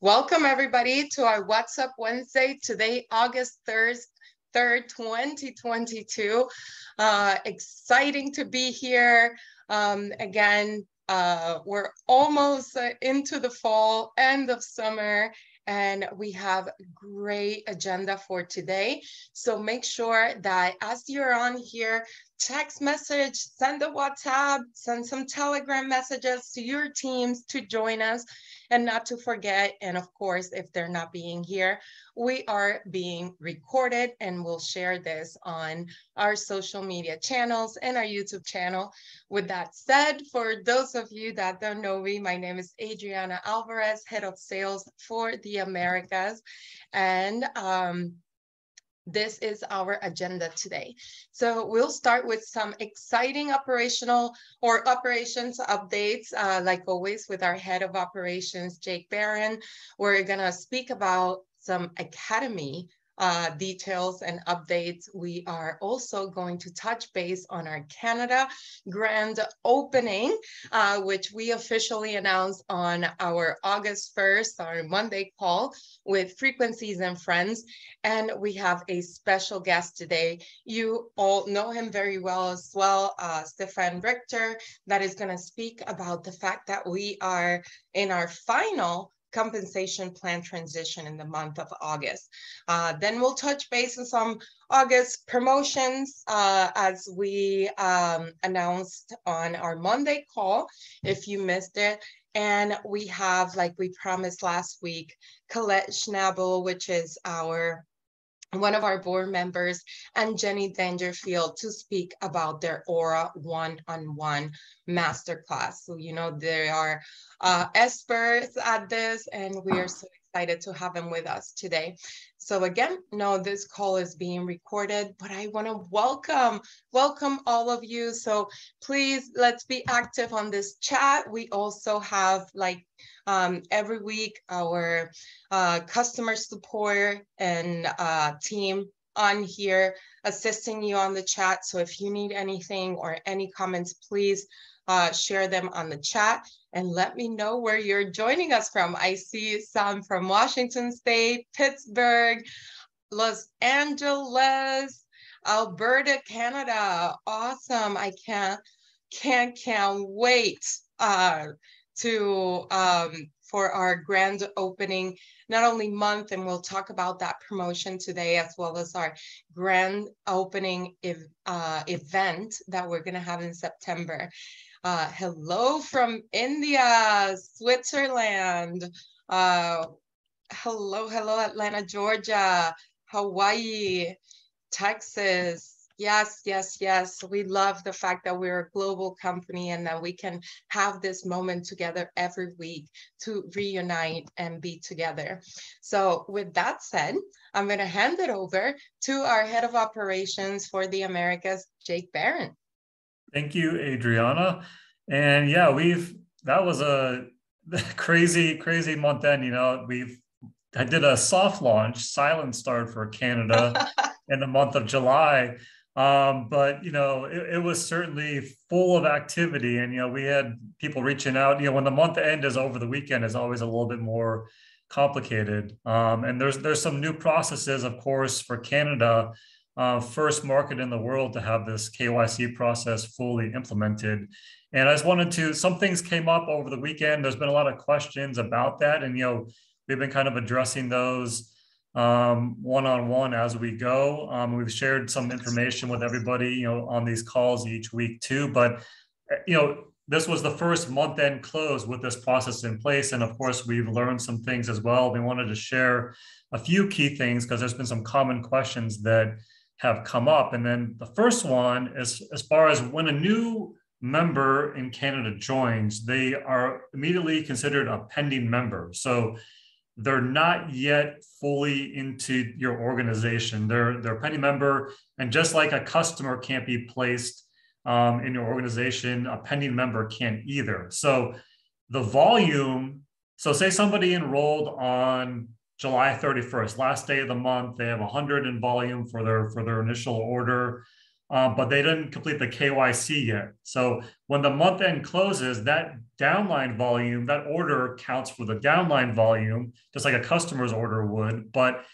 Welcome everybody to our What's Up Wednesday. Today, August 3rd, 2022. Exciting to be here. Again, we're almost into the fall, end of summer, and we have a great agenda for today. So make sure that as you're on here, text message, send a WhatsApp, send some Telegram messages to your teams to join us. And not to forget, and of course, if they're not being here, we are being recorded and we'll share this on our social media channels and our YouTube channel. With that said, for those of you that don't know me, my name is Adriana Alvarez, Head of Sales for the Americas. And this is our agenda today. So we'll start with some exciting operations updates, like always with our head of operations, Jake Barron. We're gonna speak about some academy details and updates. We are also going to touch base on our Canada grand opening, which we officially announced on our August 1st, our Monday call with Frequencies and Friends. And we have a special guest today. You all know him very well as well, Stefan Richter, that is going to speak about the fact that we are in our final compensation plan transition in the month of August. Then we'll touch base on some August promotions as we announced on our Monday call, if you missed it. And we have, like we promised last week, Colette Schnabel, which is one of our board members, and Jenny Dangerfield to speak about their Aura one-on-one masterclass. So, you know, they are experts at this, and we are so excited to have them with us today. So again, no, this call is being recorded, but I want to welcome all of you. So please, let's be active on this chat. We also have, like, every week, our customer support and team on here assisting you on the chat. So if you need anything or any comments, please share them on the chat and let me know where you're joining us from. I see some from Washington State, Pittsburgh, Los Angeles, Alberta, Canada. Awesome. I can't wait for our grand opening, not only month, and we'll talk about that promotion today, as well as our grand opening event that we're gonna have in September. Hello from India, Switzerland. Hello, Atlanta, Georgia, Hawaii, Texas. Yes. We love the fact that we're a global company and that we can have this moment together every week to reunite and be together. So with that said, I'm going to hand it over to our head of operations for the Americas, Jake Barron. Thank you, Adriana. And yeah, that was a crazy month end. You know, I did a soft launch, silent start for Canada in the month of July. But, you know, it was certainly full of activity, and, you know, we had people reaching out. You know, when the month end is over the weekend, is always a little bit more complicated. And there's some new processes, of course, for Canada, first market in the world to have this KYC process fully implemented. And I just some things came up over the weekend. There's been a lot of questions about that. And, you know, we've been kind of addressing those one-on-one as we go. We've shared some information with everybody, you know, on these calls each week too. But, you know, this was the first month-end close with this process in place. And of course, we've learned some things as well. We wanted to share a few key things because there's been some common questions that have come up. And then the first one is, as far as when a new member in Canada joins, they are immediately considered a pending member. So they're not yet fully into your organization. They're a pending member. And just like a customer can't be placed in your organization, a pending member can't either. So the volume, so say somebody enrolled on July 31st, last day of the month, they have 100 in volume for their initial order. but they didn't complete the KYC yet. So when the month end closes, that downline volume, that order counts for the downline volume, just like a customer's order would, but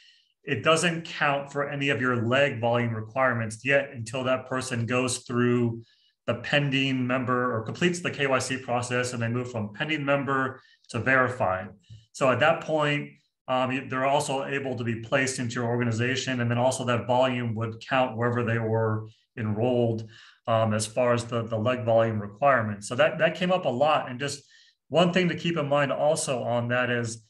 it doesn't count for any of your leg volume requirements yet until that person goes through the pending member or completes the KYC process, and they move from pending member to verified. So at that point, they're also able to be placed into your organization, and then also that volume would count wherever they were enrolled, as far as the leg volume requirements. So that came up a lot. And just one thing to keep in mind also on that is,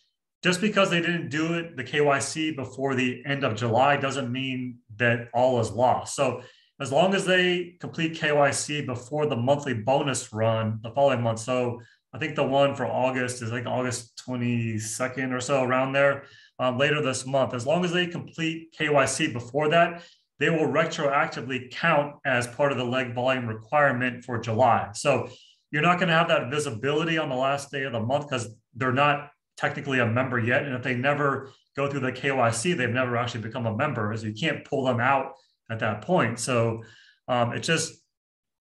just because they didn't do it, the KYC before the end of July, doesn't mean that all is lost. So as long as they complete KYC before the monthly bonus run the following month. So I think the one for August is like August 22nd or so, around there, later this month. As long as they complete KYC before that, they will retroactively count as part of the leg volume requirement for July. So you're not going to have that visibility on the last day of the month because they're not technically a member yet. And if they never go through the KYC, they've never actually become a member, as you can't pull them out at that point. So it's just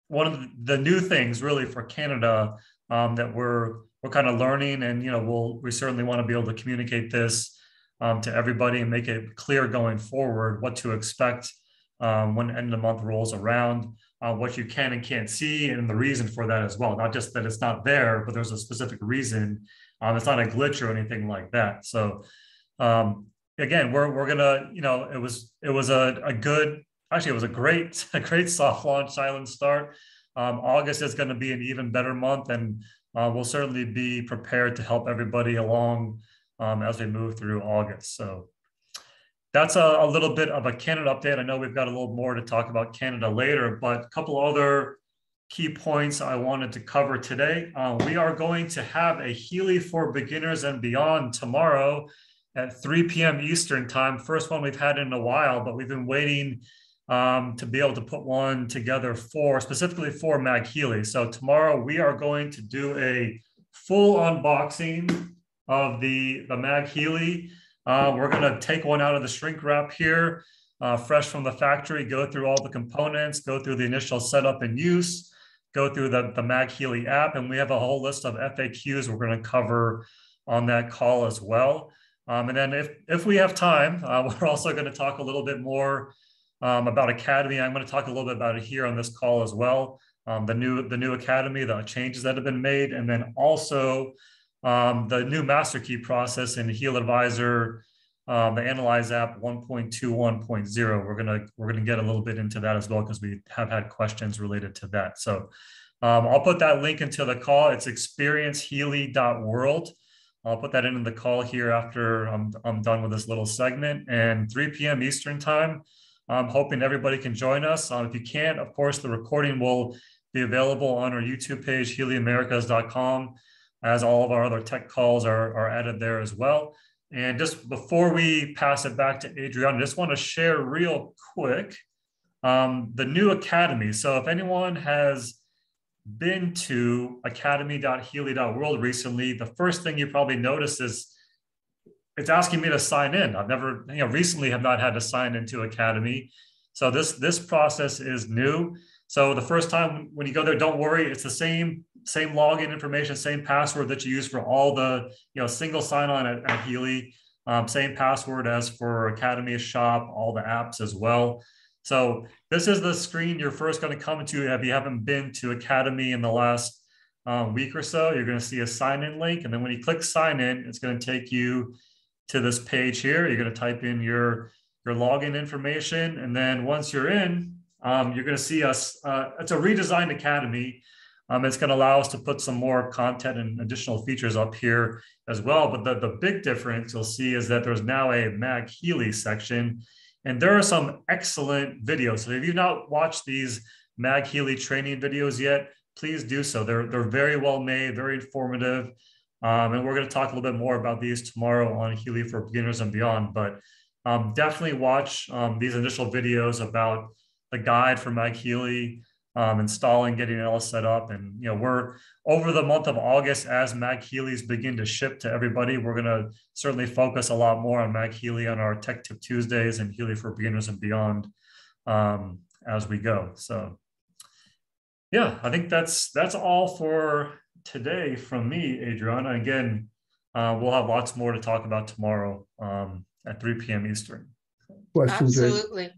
one of the new things really for Canada, that we're kind of learning. And, we certainly want to be able to communicate this to everybody and make it clear going forward what to expect when end of the month rolls around, what you can and can't see, and the reason for that as well. Not just that it's not there, but there's a specific reason. It's not a glitch or anything like that. So again, we're gonna, it was a good, actually it was a great soft launch, silent start. August is going to be an even better month, and we'll certainly be prepared to help everybody along as we move through August. So that's a little bit of a Canada update. I know we've got a little more to talk about Canada later, but a couple other key points I wanted to cover today. We are going to have a Healy for Beginners and Beyond tomorrow at 3 p.m. Eastern time. First one we've had in a while, but we've been waiting to be able to put one together specifically for MagHealys. So tomorrow we are going to do a full unboxing of the MagHealy. We're going to take one out of the shrink wrap here, fresh from the factory, go through all the components, go through the initial setup and use, go through the MagHealy app, and we have a whole list of FAQs we're going to cover on that call as well. And then if we have time, we're also going to talk a little bit more about Academy. I'm going to talk a little bit about it here on this call as well. The new Academy, the changes that have been made, and then also the new master key process in Heal Advisor, the Analyze app 1.2.1.0. We're gonna get a little bit into that as well, because we have had questions related to that. So I'll put that link into the call. It's experiencehealy.world. I'll put that in the call here after I'm done with this little segment. And 3 p.m. Eastern time. I'm hoping everybody can join us. If you can't, of course, the recording will be available on our YouTube page, HealyAmericas.com, as all of our other tech calls are added there as well. And just before we pass it back to Adriana, I just want to share real quick the new Academy. So if anyone has been to academy.healy.world recently, the first thing you probably notice is it's asking me to sign in. I've never, recently have not had to sign into Academy. So this process is new. So the first time when you go there, don't worry, it's the same login information, same password that you use for all the, single sign-on at Healy, same password as for Academy shop, all the apps as well. So this is the screen you're first going to come to if you haven't been to Academy in the last week or so. You're going to see a sign-in link, and then when you click sign in, it's going to take you to this page here. You're going to type in your login information, and then once you're in, you're going to see us. It's a redesigned Academy. It's going to allow us to put some more content and additional features up here as well. But the big difference you'll see is that there's now a MagHealys section, and there are some excellent videos. So if you've not watched these MagHealys training videos yet, please do so. They're very well made, very informative. And we're going to talk a little bit more about these tomorrow on Healy for Beginners and Beyond. But definitely watch these initial videos about the guide for MagHealys, installing, getting it all set up. And, we're over the month of August, as MagHealys begin to ship to everybody, we're going to certainly focus a lot more on MagHealys on our Tech Tip Tuesdays and Healy for Beginners and Beyond as we go. So yeah, I think that's all for today from me, Adriana. Again, we'll have lots more to talk about tomorrow at 3 p.m. Eastern. Questions? Absolutely.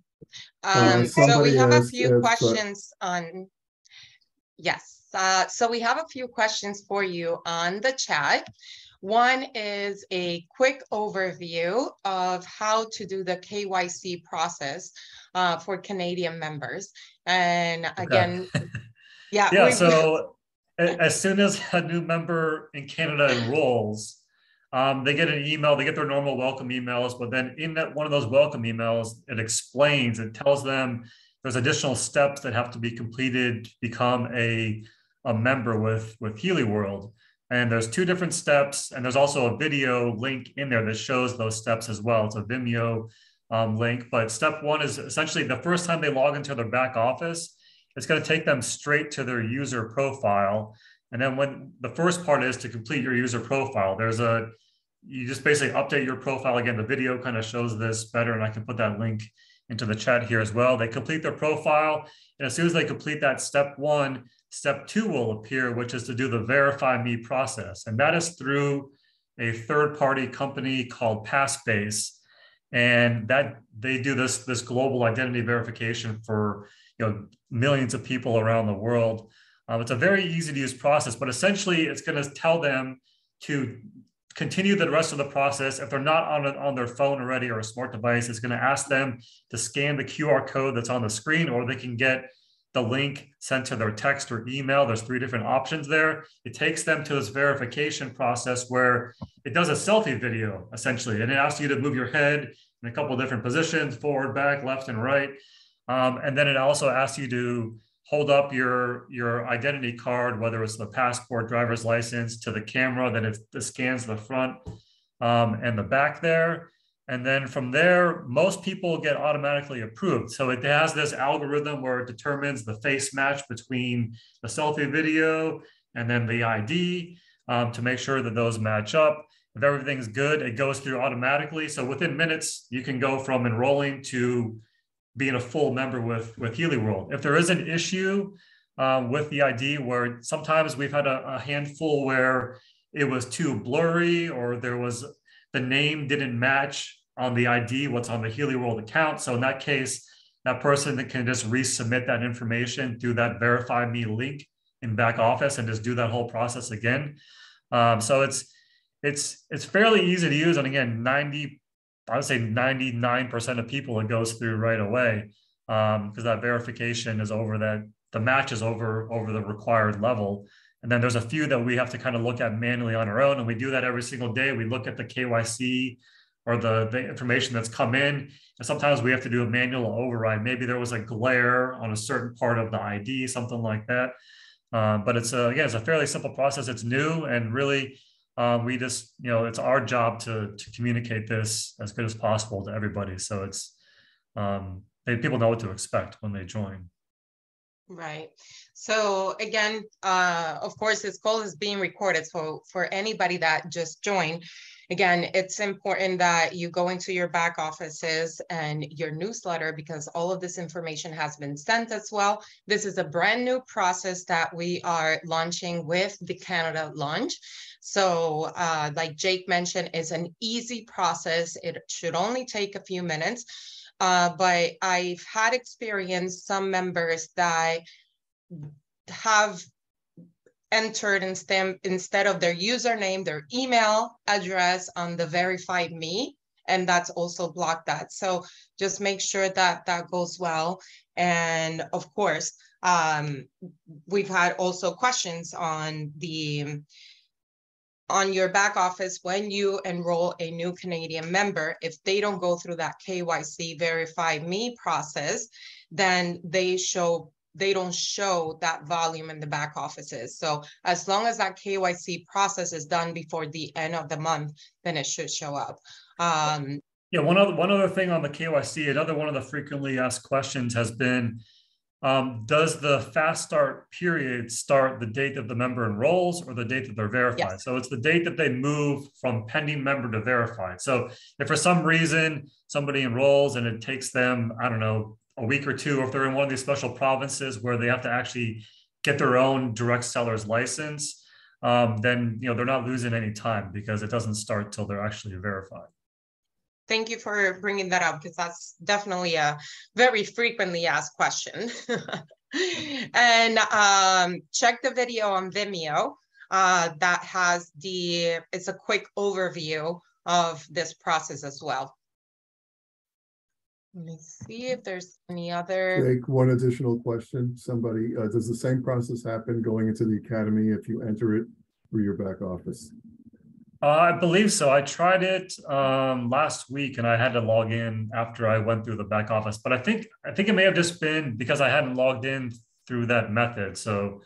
So we have a few questions on, yes. So we have a few questions for you on the chat. One is a quick overview of how to do the KYC process for Canadian members. And again, yeah, so as soon as a new member in Canada enrolls, they get an email, they get their normal welcome emails, but then in that one of those welcome emails, it tells them there's additional steps that have to be completed to become a member with Healy World. And there's 2 different steps, and there's also a video link in there that shows those steps as well. It's a Vimeo link, but step 1 is essentially the first time they log into their back office, it's going to take them straight to their user profile. And then when the first part is to complete your user profile, you just basically update your profile. Again, the video kind of shows this better, and I can put that link into the chat here as well. They complete their profile, and as soon as they complete that step 1, step 2 will appear, which is to do the Verify Me process. And that is through a third-party company called Passbase. And that they do this global identity verification for millions of people around the world. It's a very easy to use process, but essentially it's going to tell them to continue the rest of the process. If they're not on their phone already or a smart device, it's going to ask them to scan the QR code that's on the screen, or they can get the link sent to their text or email. There's 3 different options there. It takes them to this verification process where it does a selfie video, essentially, and it asks you to move your head in a couple of different positions, forward, back, left, and right. And then it also asks you to hold up your identity card, whether it's the passport, driver's license, to the camera, then it scans the front and the back there. And then from there, most people get automatically approved. So it has this algorithm where it determines the face match between the selfie video and then the ID to make sure that those match up. If everything's good, it goes through automatically. So within minutes, you can go from enrolling to being a full member with Healy World. If there is an issue with the ID, where sometimes we've had a handful where it was too blurry, or the name didn't match on the ID what's on the Healy World account. So in that case, that person can just resubmit that information through that Verify Me link in back office and just do that whole process again. So it's fairly easy to use, and again, I would say 99% of people it goes through right away, because that verification is over, that the match is over the required level. And then there's a few that we have to kind of look at manually on our own, and we do that every single day. We look at the KYC or the information that's come in, and sometimes we have to do a manual override. Maybe there was a glare on a certain part of the ID, something like that. But it's again, it's a fairly simple process. It's new, and really we just, it's our job to communicate this as good as possible to everybody. So it's people know what to expect when they join. Right. So again, of course, this call is being recorded. So for anybody that just joined, again, it's important that you go into your back offices and your newsletter, because all of this information has been sent as well. This is a brand new process that we are launching with the Canada launch. So like Jake mentioned, it's an easy process. It should only take a few minutes. But I've had experience some members that have entered instead of their username, their email address on the Verify Me, and that's also blocked that. So just make sure that that goes well. And of course, we've had also questions on your back office when you enroll a new Canadian member. If they don't go through that KYC Verify Me process, then they don't show that volume in the back offices. So as long as that KYC process is done before the end of the month, then it should show up. Yeah, one other thing on the KYC, another one of the frequently asked questions has been, does the fast start period start the date that the member enrolls or the date that they're verified? Yes. So it's the date that they move from pending member to verified. So if for some reason somebody enrolls and it takes them, I don't know, a week or two, or if they're in one of these special provinces where they have to actually get their own direct seller's license, then they're not losing any time because it doesn't start till they're actually verified. Thank you for bringing that up, because that's definitely a very frequently asked question. And check the video on Vimeo that has it's a quick overview of this process as well. Let me see if there's any other. Jake, one additional question. Somebody, does the same process happen going into the academy if you enter it through your back office? I believe so. I tried it last week and I had to log in after I went through the back office, but I think it may have just been because I hadn't logged in through that method. So,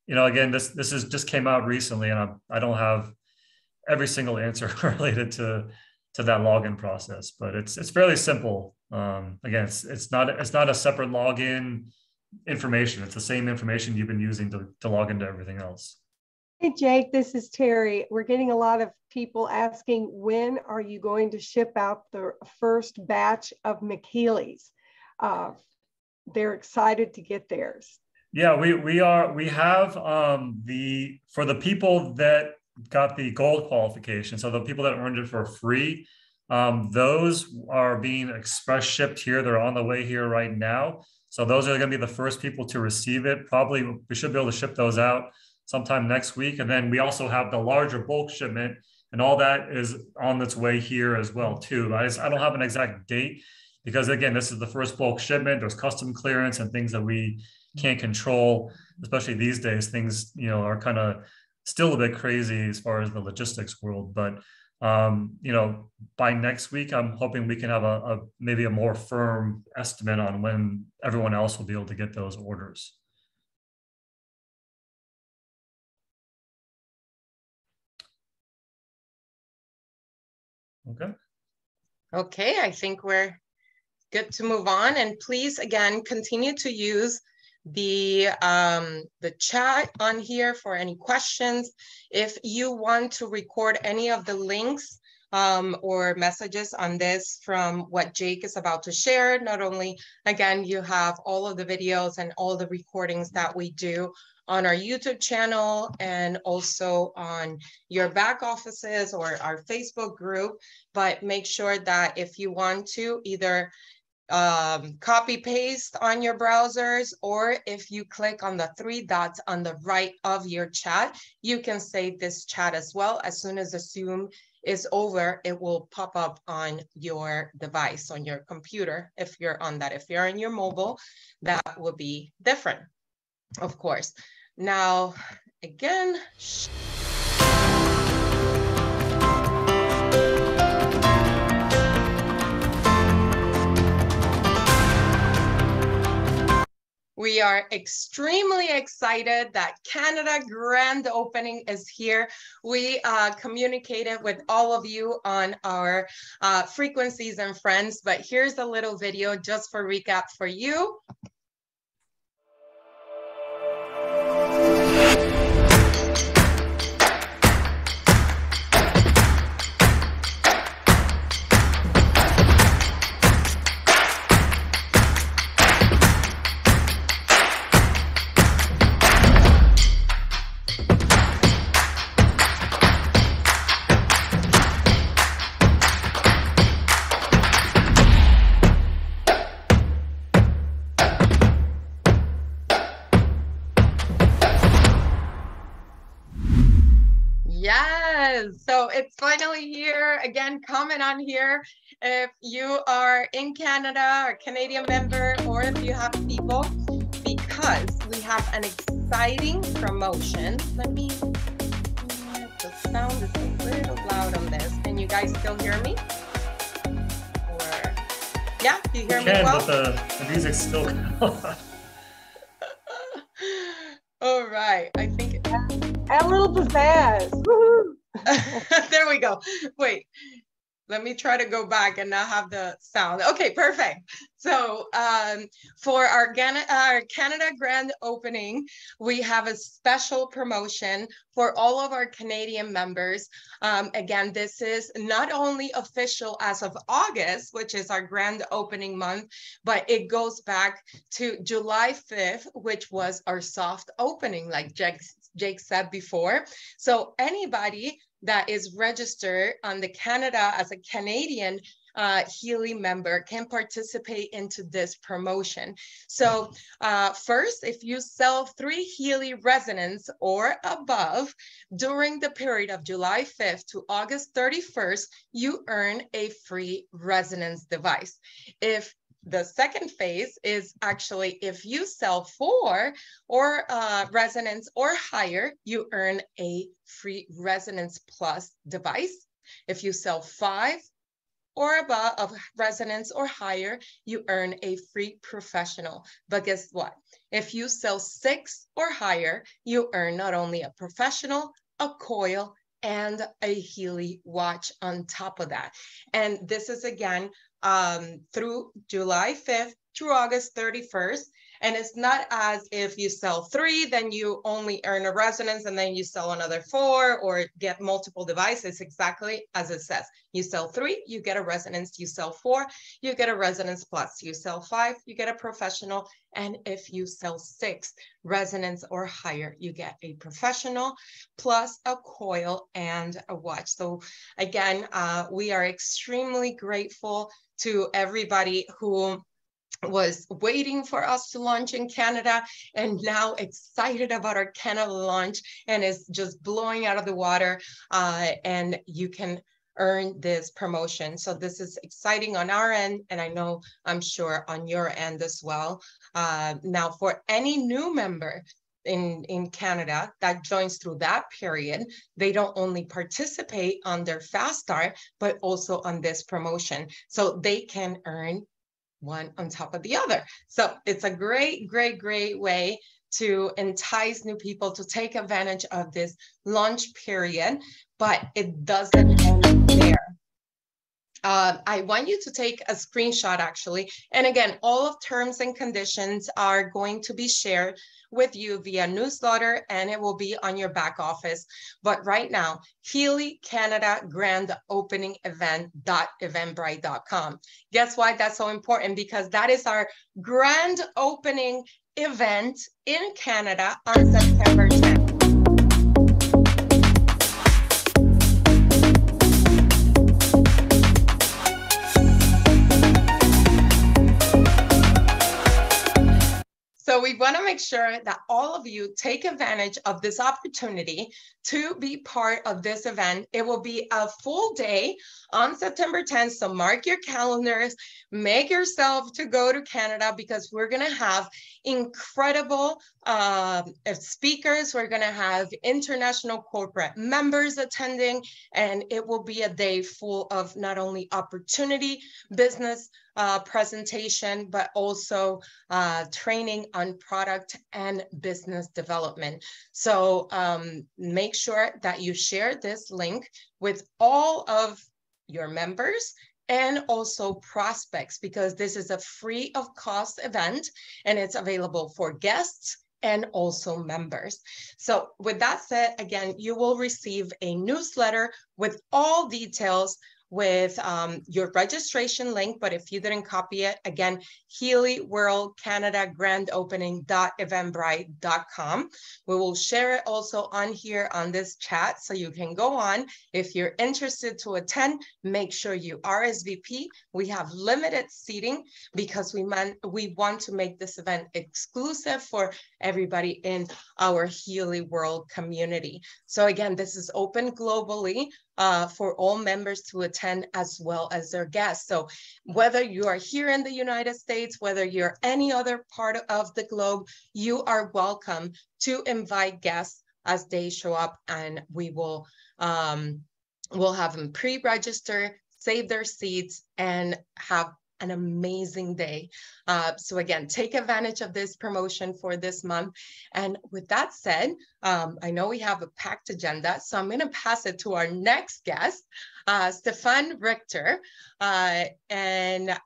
again, this just came out recently, and I don't have every single answer related to that login process, but it's fairly simple. Again, it's not a separate login information. It's the same information you've been using to log into everything else. Hey, Jake, this is Terry. We're getting a lot of people asking, when are you going to ship out the first batch of MagHealys? They're excited to get theirs. Yeah, we have for the people that got the gold qualification, so the people that earned it for free, those are being express shipped here. They're on the way here right now. So those are going to be the first people to receive it. Probably we should be able to ship those out sometime next week. And then we also have the larger bulk shipment, and all that is on its way here as well too. I don't have an exact date because, again, this is the first bulk shipment. There's custom clearance and things that we can't control, especially these days. Things, are kind of still a bit crazy as far as the logistics world. But, by next week, I'm hoping we can have maybe a more firm estimate on when everyone else will be able to get those orders. Okay, I think we're good to move on. And please, again, continue to use the chat on here for any questions. If you want to record any of the links or messages on this from what Jake is about to share, not only, again, you have all of the videos and all the recordings that we do on our YouTube channel and also on your back offices or our Facebook group, but make sure that if you want to either copy paste on your browsers, or if you click on the three dots on the right of your chat, you can save this chat as well. As soon as the Zoom is over, it will pop up on your device, on your computer, if you're on that. If you're on your mobile, that will be different, of course. Now, again, we are extremely excited that Canada grand opening is here. We communicated with all of you on our frequencies and friends, but here's a little video just for recap for you. So it's finally here. Again, comment on here if you are in Canada or Canadian member, or if you have people, because we have an exciting promotion. Let me, the sound is a little loud on this. Can you guys still hear me? Or, yeah, you hear me well? But the music's still going. All right, I think. Add a little pizzazz. Woohoo! There we go. Wait, Let me try to go back and not have the sound. Okay, perfect. So for our Canada grand opening, we have a special promotion for all of our Canadian members. Again, this is not only official as of August, which is our grand opening month, but it goes back to July 5th, which was our soft opening, like Jake said before. So anybody that is registered on the Canada as a Canadian Healy member can participate into this promotion. So first, if you sell 3 Healy resonance or above during the period of July 5th to August 31st, you earn a free resonance device. If the second phase is actually if you sell 4 or resonance or higher, you earn a free Resonance Plus device. If you sell 5 or above of resonance or higher, you earn a free professional. But guess what? If you sell 6 or higher, you earn not only a professional, a coil, and a Healy watch on top of that. And this is again, through July 5th through August 31st. And it's not as if you sell 3, then you only earn a resonance and then you sell another 4 or get multiple devices. Exactly as it says. You sell 3, you get a resonance. You sell 4, you get a Resonance Plus. You sell 5, you get a professional. And if you sell 6 resonance or higher, you get a professional plus a coil and a watch. So again, we are extremely grateful to everybody who was waiting for us to launch in Canada and now excited about our Canada launch and is just blowing out of the water, and you can earn this promotion. So this is exciting on our end, and I'm sure on your end as well. Now for any new member in Canada that joins through that period, they don't only participate on their fast start, but also on this promotion. So they can earn one on top of the other. So it's a great, great, great way to entice new people to take advantage of this launch period, but it doesn't end there. I want you to take a screenshot actually. And again, all of terms and conditions are going to be shared with you via newsletter and it will be on your back office. But right now, Healy Canada Grand Opening Event.eventbrite.com. Guess why that's so important? Because that is our grand opening event in Canada on September 10th. So we want to make sure that all of you take advantage of this opportunity to be part of this event. It will be a full day on September 10th. So mark your calendars, make yourself to go to Canada because we're going to have incredible speakers. We're going to have international corporate members attending, and it will be a day full of not only opportunity, business, presentation, but also training on product and business development. So make sure that you share this link with all of your members and also prospects, because this is a free of cost event and it's available for guests and also members. So with that said, again, you will receive a newsletter with all details with your registration link, but if you didn't copy it, again, Healy World Canada Grand Opening.eventbrite.com. We will share it also on here on this chat, so you can go on. If you're interested to attend, make sure you RSVP. We have limited seating because we want to make this event exclusive for everybody in our Healy World community. So again, this is open globally for all members to attend as well as their guests. So whether you are here in the United States, whether you're any other part of the globe, you are welcome to invite guests as they show up, and we will we'll have them pre-register, save their seats, and have an amazing day. So again, take advantage of this promotion for this month. And with that said, I know we have a packed agenda, so I'm going to pass it to our next guest. Stefan Richter. And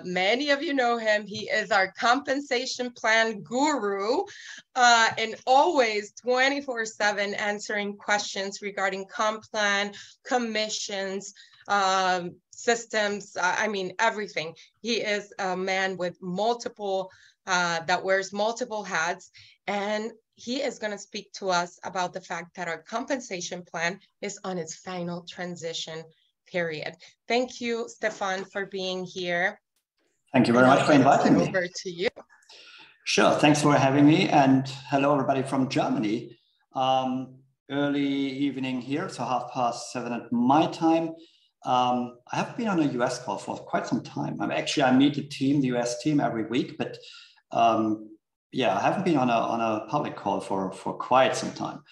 many of you know him. He is our compensation plan guru and always 24/7 answering questions regarding comp plan, commissions, systems, I mean, everything. He is a man with multiple, that wears multiple hats, and he is going to speak to us about the fact that our compensation plan is on its final transition period. Thank you, Stefan, for being here. Thank you very much for inviting me. Over to you. Sure, thanks for having me, and hello everybody from Germany. Early evening here, so 7:30 at my time. I have been on a US call for quite some time. I meet the team, the US team, every week, but yeah, I haven't been on a public call for quite some time.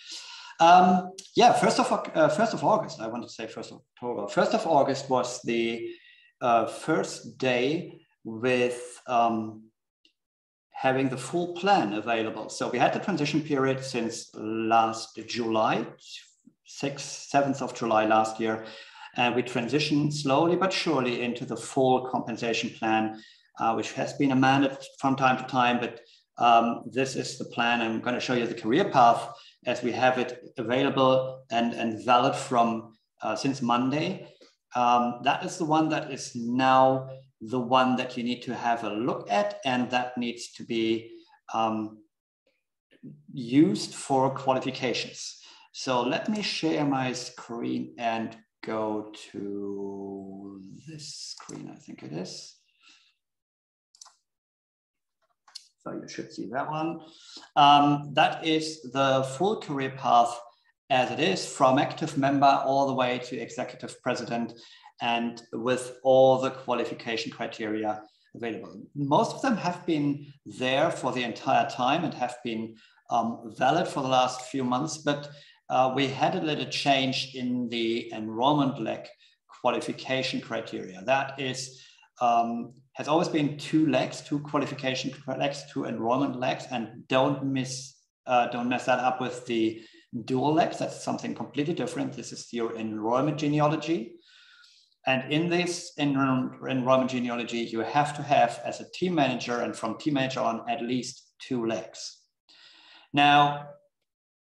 Yeah, 1st of August, I want to say 1st of October. 1st of August was the first day with having the full plan available. So we had the transition period since last July, 6th, 7th of July last year. And we transitioned slowly but surely into the full compensation plan, which has been amended from time to time, but this is the plan. I'm going to show you the career path as we have it available and valid from since Monday. That is the one that is now the one that you need to have a look at, and that needs to be used for qualifications. So let me share my screen and go to this screen, I think it is. So you should see that one. That is the full career path as it is, from active member all the way to executive president, and with all the qualification criteria available. Most of them have been there for the entire time and have been valid for the last few months, but we had a little change in the enrollment leg qualification criteria. That is, has always been 2 legs, 2 qualification legs, 2 enrollment legs, and don't mess that up with the dual legs. That's something completely different. This is your enrollment genealogy. And in this enrollment genealogy, you have to have, as a team manager and from team manager on, at least 2 legs. Now,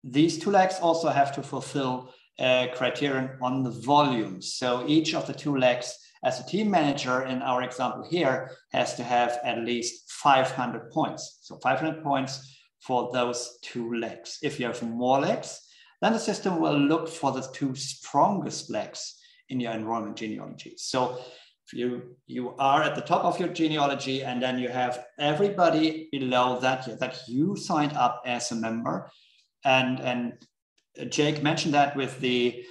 these 2 legs also have to fulfill a criterion on the volume. So each of the 2 legs, as a team manager in our example here, has to have at least 500 points. So 500 points for those 2 legs. If you have more legs, then the system will look for the 2 strongest legs in your enrollment genealogy. So if you are at the top of your genealogy, and then you have everybody below that you signed up as a member. And Jake mentioned that with the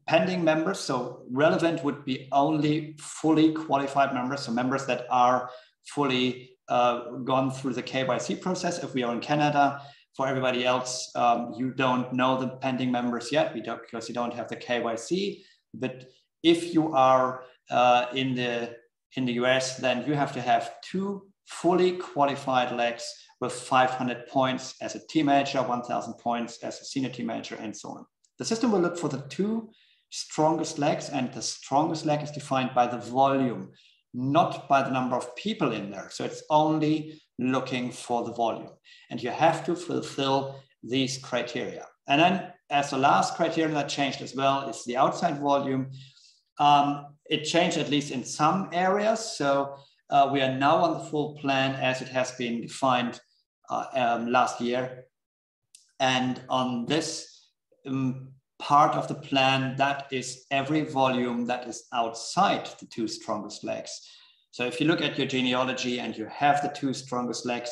pending members. So relevant would be only fully qualified members, so members that are fully gone through the KYC process. If we are in Canada, for everybody else, you don't know the pending members yet, because you don't have the KYC. But if you are in the US, then you have to have 2 fully qualified legs with 500 points as a team manager, 1,000 points as a senior team manager, and so on. The system will look for the 2 strongest legs, and the strongest leg is defined by the volume, not by the number of people in there. So it's only looking for the volume, and you have to fulfill these criteria. And then as the last criterion that changed as well is the outside volume. It changed at least in some areas. So we are now on the full plan as it has been defined last year. And on this part of the plan, that is every volume that is outside the 2 strongest legs. So if you look at your genealogy and you have the 2 strongest legs,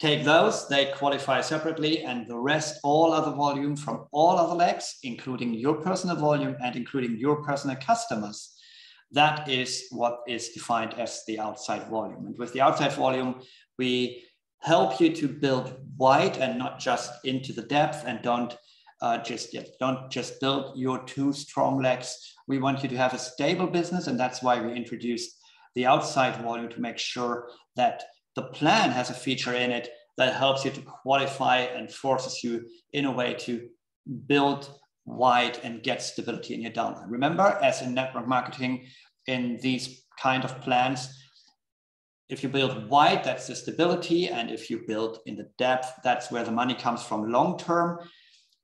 take those, they qualify separately, and the rest, all other volume from all other legs, including your personal volume and including your personal customers, that is what is defined as the outside volume. And with the outside volume, we help you to build wide and not just into the depth, and don't just build your 2 strong legs. We want you to have a stable business, and that's why we introduced the outside volume, to make sure that the plan has a feature in it that helps you to qualify and forces you in a way to build wide and get stability in your downline. Remember, as in network marketing, in these kind of plans, if you build wide, that's the stability. And if you build in the depth, that's where the money comes from long term.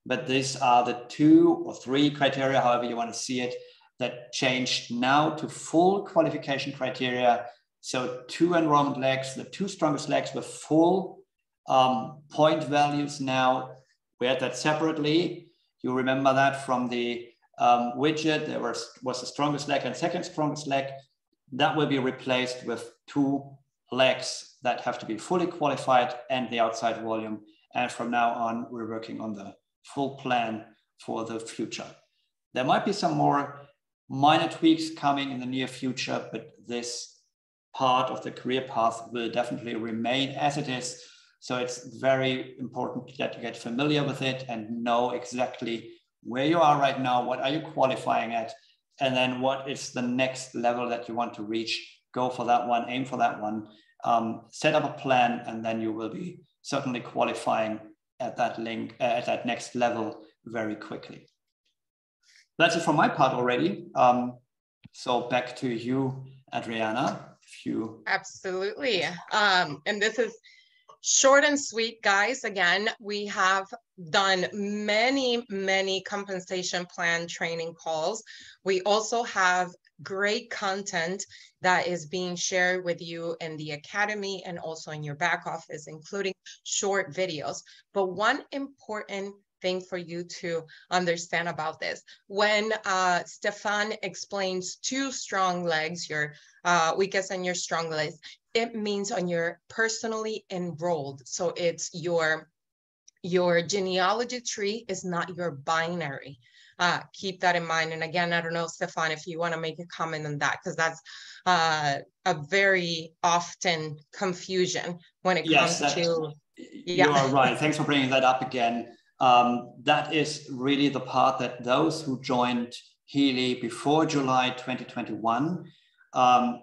But these are the 2 or 3 criteria, however you want to see it, that changed now to full qualification criteria. So 2 enrollment legs, the 2 strongest legs with full point values now. We had that separately. You remember that from the widget. There was the strongest leg and second strongest leg. That will be replaced with 2 legs that have to be fully qualified and the outside volume. And from now on, we're working on the full plan for the future. There might be some more minor tweaks coming in the near future, but this part of the career path will definitely remain as it is. So it's very important that you get familiar with it and know exactly where you are right now, what are you qualifying at, and then what is the next level that you want to reach. Go for that one, aim for that one, set up a plan, and then you will be certainly qualifying at that at that next level very quickly. That's it from my part already. So back to you, Adriana. If you... Absolutely. And this is short and sweet, guys. Again, we have done many compensation plan training calls. We also have great content that is being shared with you in the academy and also in your back office, including short videos. But one important thing for you to understand about this, when Stefan explains 2 strong legs, your weakest and your strong legs, it means on your personally enrolled. So it's your genealogy tree is not your binary. Keep that in mind. And again, I don't know, Stefan, if you want to make a comment on that, because that's a very often confusion when it comes to... You are right. Thanks for bringing that up again. That is really the part that those who joined Healy before July 2021, a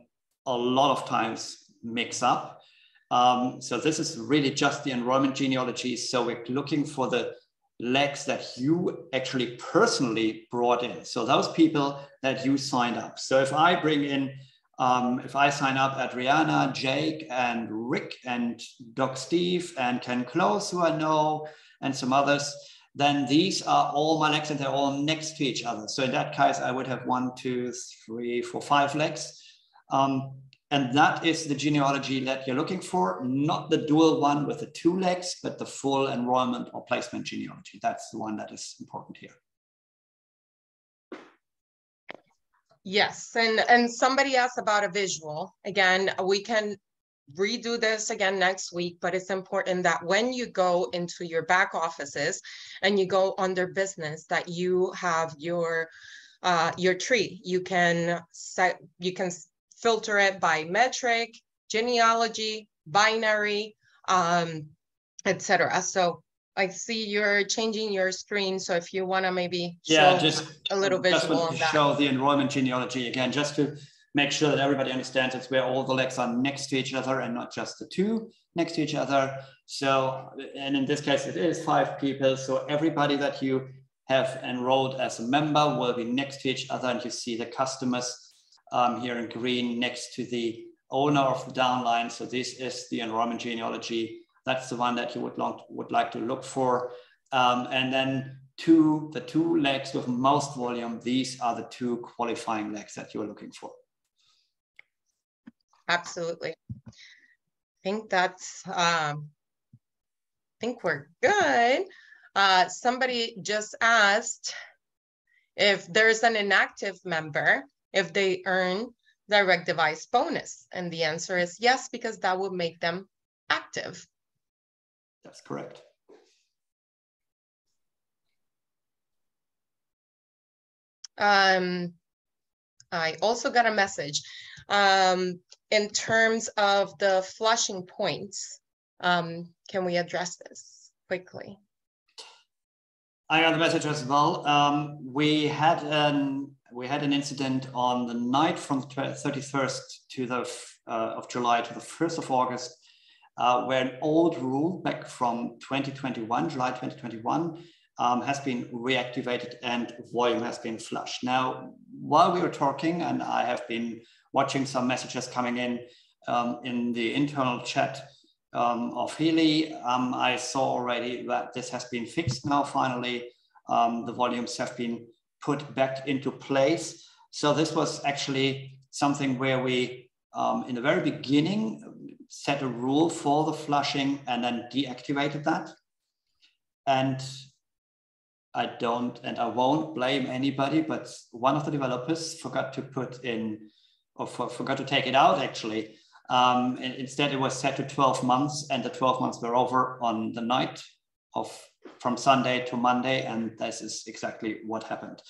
lot of times mix up. So this is really just the enrollment genealogy. So we're looking for the legs that you actually personally brought in. So those people that you signed up. So if I bring in, if I sign up Adriana, Jake, and Rick, and Doc Steve, and Ken Close, who I know, and some others, then these are all my legs and they're all next to each other. So in that case, I would have 1, 2, 3, 4, 5 legs. And that is the genealogy that you're looking for, not the dual one with the 2 legs, but the full enrollment or placement genealogy. That's the one that is important here. Yes, and somebody asked about a visual. Again, we can redo this again next week, but it's important that when you go into your back offices and you go under business, that you have your tree. You can filter it by metric, genealogy, binary, etc. So I see you're changing your screen. So if you want to maybe show a little visual on that. Show the enrollment genealogy again, just to make sure that everybody understands it's where all the legs are next to each other and not just the 2 next to each other. So, and in this case, it is 5 people. So everybody that you have enrolled as a member will be next to each other. And you see the customers here in green next to the owner of the downline. So this is the enrollment genealogy. That's the one that you would like to look for. And then the 2 legs with most volume, these are the 2 qualifying legs that you're looking for. Absolutely. I think that's, I think we're good. Somebody just asked if there's an inactive member, if they earn direct device bonus. And the answer is yes, because that would make them active. That's correct. I also got a message in terms of the flushing points. Can we address this quickly? I got the message as well. We had an incident on the night from the 31st to the of July to the 1st of August, where an old rule back from 2021, July 2021, has been reactivated and volume has been flushed. Now, while we were talking, and I have been watching some messages coming in the internal chat of Healy, I saw already that this has been fixed now. Finally, the volumes have been put back into place. So this was actually something where we, in the very beginning, set a rule for the flushing and then deactivated that. And I don't, and I won't blame anybody, but one of the developers forgot to put in, or forgot to take it out actually. And instead it was set to 12 months, and the 12 months were over on the night from Sunday to Monday, and this is exactly what happened.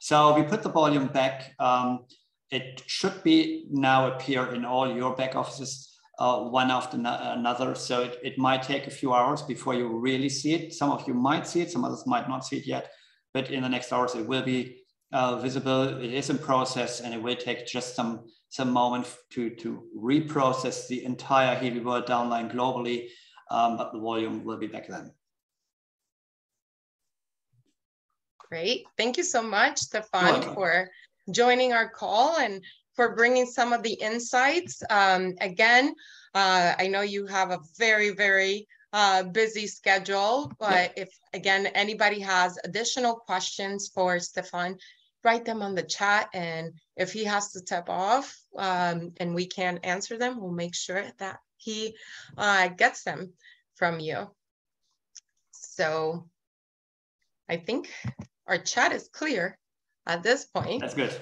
So we put the volume back. It should be now appear in all your back offices, one after another. So it might take a few hours before you really see it. Some of you might see it, some others might not see it yet, but in the next hours it will be visible. It is in process, and it will take just some moment to reprocess the entire Healy World downline globally, but the volume will be back then. Great. Thank you so much, Stefan, for joining our call and for bringing some of the insights. Again, I know you have a very, very busy schedule, but if, again, anybody has additional questions for Stefan, write them on the chat. And if he has to step off and we can't answer them, we'll make sure that he gets them from you. So I think our chat is clear at this point. That's good.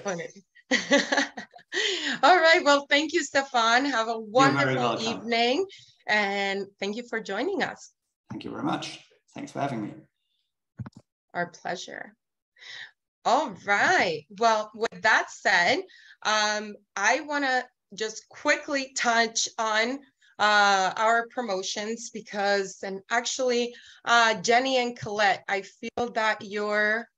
All right. Well, thank you, Stefan. Have a wonderful evening. And thank you for joining us. Thank you very much. Thanks for having me. Our pleasure. All right. Well, with that said, I want to just quickly touch on our promotions because, and actually, Jenny and Colette, I feel that your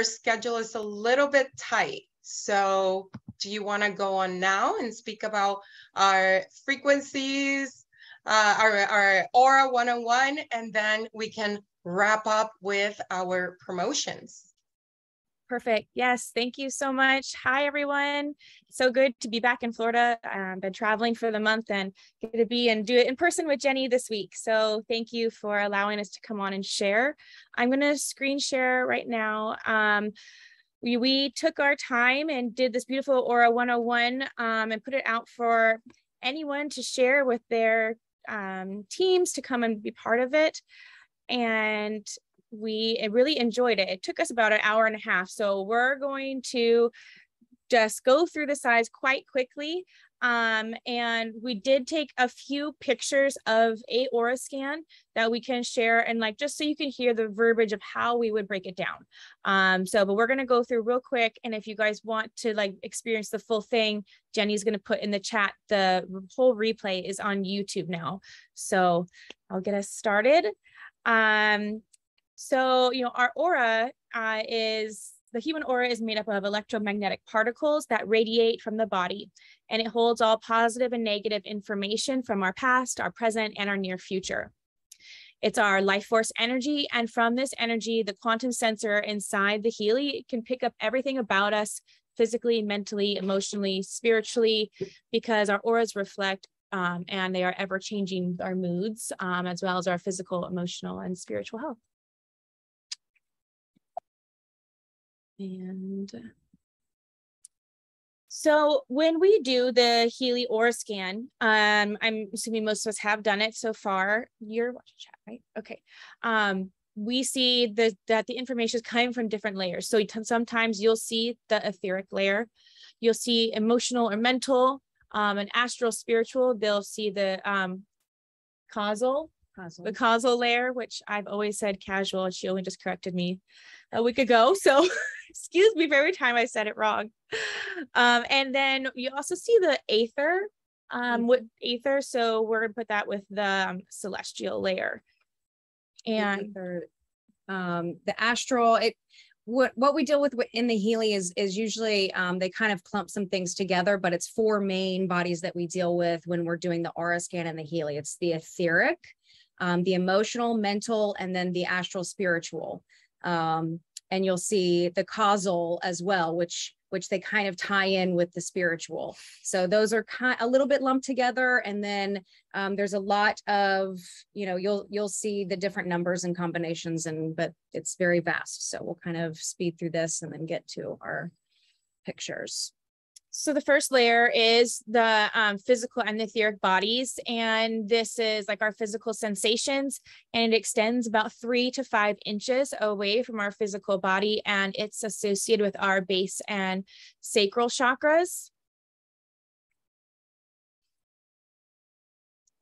schedule is a little bit tight. So do you want to go on now and speak about our frequencies, our Aura 101, and then we can wrap up with our promotions? Perfect. Yes. Thank you so much. Hi, everyone. So good to be back in Florida. I've been traveling for the month and get to be and do it in person with Jenny this week. So thank you for allowing us to come on and share. I'm going to screen share right now. We took our time and did this beautiful Aura 101 and put it out for anyone to share with their teams to come and be part of it. And we really enjoyed it. It took us about an hour and a half. So we're going to just go through the slides quite quickly. And we did take a few pictures of a aura scan that we can share, and like, just so you can hear the verbiage of how we would break it down. But we're going to go through real quick. And if you guys want to like experience the full thing, Jenny's going to put in the chat, the whole replay is on YouTube now. So I'll get us started. So, you know, our aura the human aura is made up of electromagnetic particles that radiate from the body, and it holds all positive and negative information from our past, our present, and our near future. It's our life force energy, and from this energy, the quantum sensor inside the Healy can pick up everything about us physically, mentally, emotionally, spiritually, because our auras reflect and they are ever changing our moods, as well as our physical, emotional, and spiritual health. And so when we do the Healy aura scan, I'm assuming most of us have done it so far. You're watching chat, right? Okay. We see that the information is coming from different layers. So sometimes you'll see the etheric layer, you'll see emotional or mental, and astral spiritual. They'll see the causal layer, which I've always said casual, and she only just corrected me a week ago. So excuse me for every time I said it wrong. And then you also see the aether, with aether. So we're gonna put that with the celestial layer. And the astral, what we deal with in the Healy is usually they kind of clump some things together, but it's 4 main bodies that we deal with when we're doing the aura scan and the Healy. It's the etheric, the emotional, mental, and then the astral spiritual. And you'll see the causal as well, which they kind of tie in with the spiritual. So those are a little bit lumped together. And then there's a lot of, you'll see the different numbers and combinations, but it's very vast. So we'll kind of speed through this and then get to our pictures. So the first layer is the physical and etheric bodies. And this is like our physical sensations, and it extends about 3 to 5 inches away from our physical body. And it's associated with our base and sacral chakras.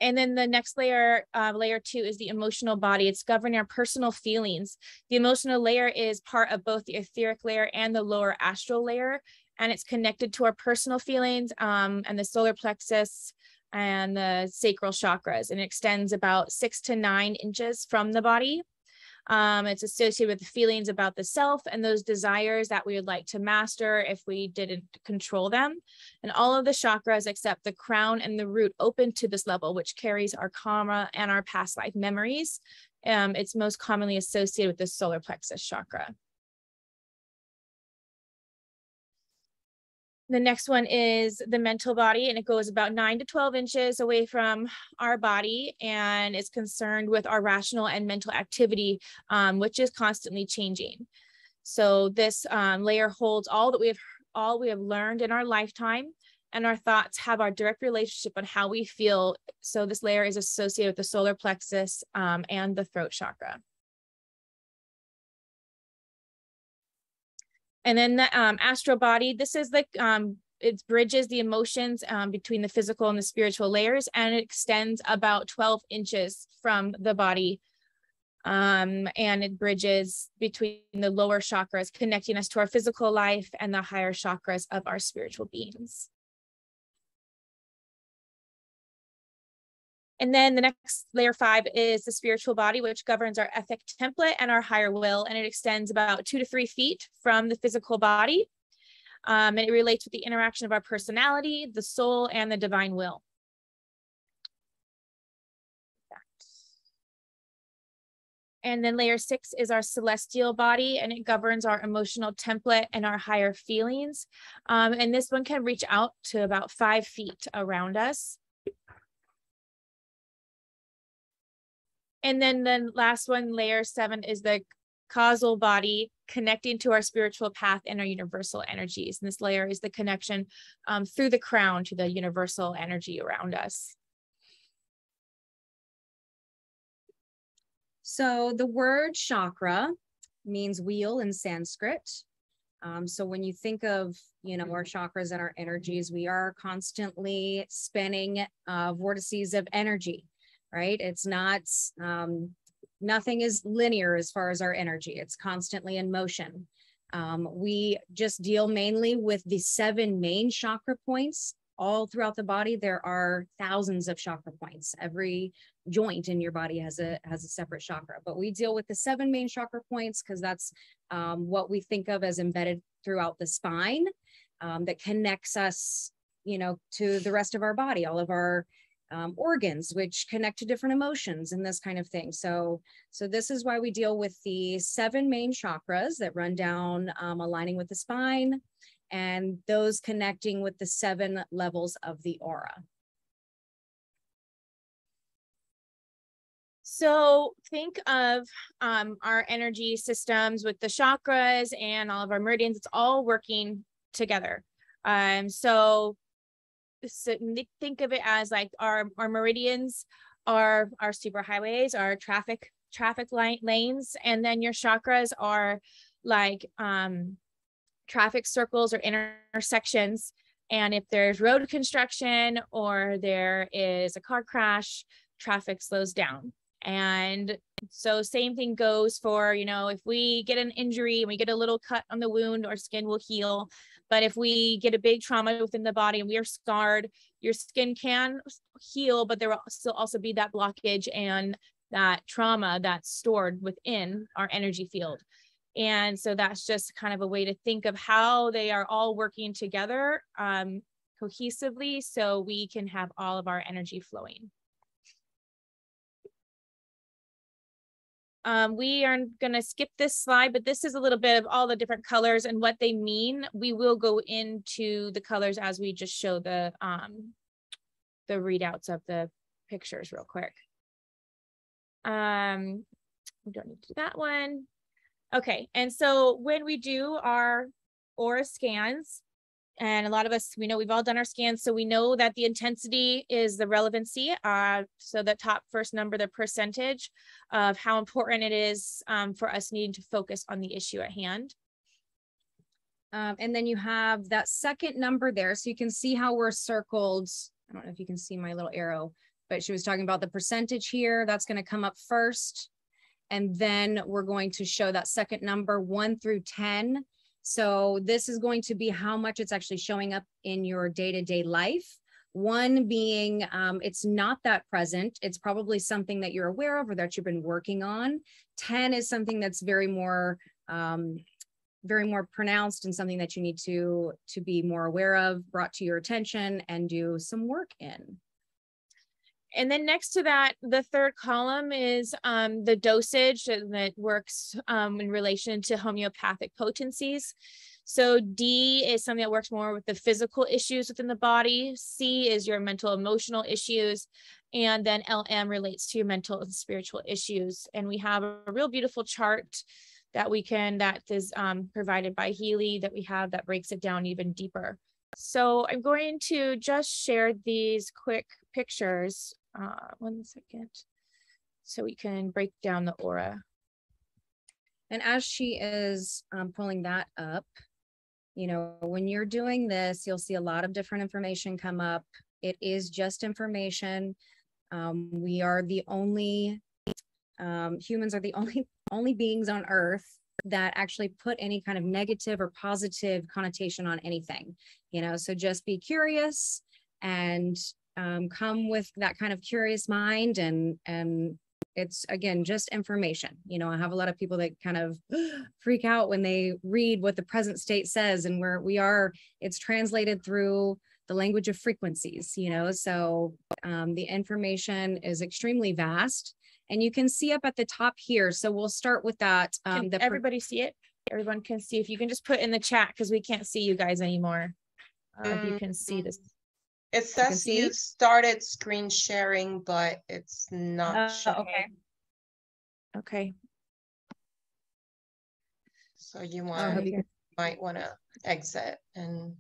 And then the next layer, layer 2, is the emotional body. It's governing our personal feelings. The emotional layer is part of both the etheric layer and the lower astral layer. And it's connected to our personal feelings and the solar plexus and the sacral chakras. And it extends about 6 to 9 inches from the body. It's associated with the feelings about the self and those desires that we would like to master if we didn't control them. And all of the chakras except the crown and the root open to this level, which carries our karma and our past life memories. It's most commonly associated with the solar plexus chakra. The next one is the mental body, and it goes about 9 to 12 inches away from our body, and is concerned with our rational and mental activity, which is constantly changing. So this layer holds all we have learned in our lifetime, and our thoughts have our direct relationship on how we feel. So this layer is associated with the solar plexus and the throat chakra. And then the astral body, this is like, it bridges the emotions between the physical and the spiritual layers, and it extends about 12 inches from the body. And it bridges between the lower chakras, connecting us to our physical life and the higher chakras of our spiritual beings. And then the next layer 5 is the spiritual body, which governs our ethic template and our higher will. And it extends about 2 to 3 feet from the physical body. And it relates with the interaction of our personality, the soul, and the divine will. And then layer 6 is our celestial body, and it governs our emotional template and our higher feelings. And this one can reach out to about 5 feet around us. And then the last one, layer 7, is the causal body, connecting to our spiritual path and our universal energies. And this layer is the connection through the crown to the universal energy around us. So the word chakra means wheel in Sanskrit. So when you think of, our chakras and our energies, we are constantly spinning vortices of energy. Right? It's not, nothing is linear as far as our energy. It's constantly in motion. We just deal mainly with the 7 main chakra points all throughout the body. There are thousands of chakra points. Every joint in your body has a separate chakra, but we deal with the 7 main chakra points because that's what we think of as embedded throughout the spine that connects us, to the rest of our body, all of our organs, which connect to different emotions and this kind of thing. So this is why we deal with the 7 main chakras that run down, aligning with the spine, and those connecting with the 7 levels of the aura. So think of our energy systems with the chakras and all of our meridians. It's all working together. So think of it as like our meridians are our superhighways, our traffic lanes, and then your chakras are like traffic circles or intersections. And if there's road construction or there is a car crash, traffic slows down. And so same thing goes for, if we get an injury and we get a little cut on the wound, our skin will heal. But if we get a big trauma within the body and we are scarred, your skin can heal, but there will still also be that blockage and that trauma that's stored within our energy field. And so that's just kind of a way to think of how they are all working together cohesively so we can have all of our energy flowing. We are going to skip this slide, but this is a little bit of all the different colors and what they mean. We will go into the colors as we just show the readouts of the pictures real quick. We don't need to do that one. Okay, and so when we do our aura scans, and a lot of us, we know we've all done our scans, so we know that the intensity is the relevancy. So the top first number, the percentage of how important it is for us needing to focus on the issue at hand. And then you have that second number there. So you can see how we're circled. I don't know if you can see my little arrow, but she was talking about the percentage here. That's going to come up first. And then we're going to show that second number, 1 through 10. So this is going to be how much it's actually showing up in your day-to-day life. 1 being it's not that present. It's probably something that you're aware of or that you've been working on. 10 is something that's very more pronounced and something that you need to be more aware of, brought to your attention, and do some work in. And then next to that, the third column is the dosage that works in relation to homeopathic potencies. So D is something that works more with the physical issues within the body. C is your mental emotional issues. And then LM relates to your mental and spiritual issues. And we have a real beautiful chart that is provided by Healy that we have that breaks it down even deeper. So I'm going to just share these quick pictures. 1 second, so we can break down the aura. And as she is pulling that up, you know, when you're doing this, you'll see a lot of different information come up. It is just information. We are the only, humans are the only beings on Earth that actually put any kind of negative or positive connotation on anything, you know, so just be curious and come with that kind of curious mind, and it's, again, just information. You know, I have a lot of people that kind of freak out when they read what the present state says, and it's translated through the language of frequencies, you know, so the information is extremely vast, and you can see up at the top here. So we'll start with that. Can everybody see it? Everyone can see. If you can just put in the chat, because we can't see you guys anymore. If you can see this. It says you started screen sharing, but it's not showing. Okay. Okay. So you might want to exit and.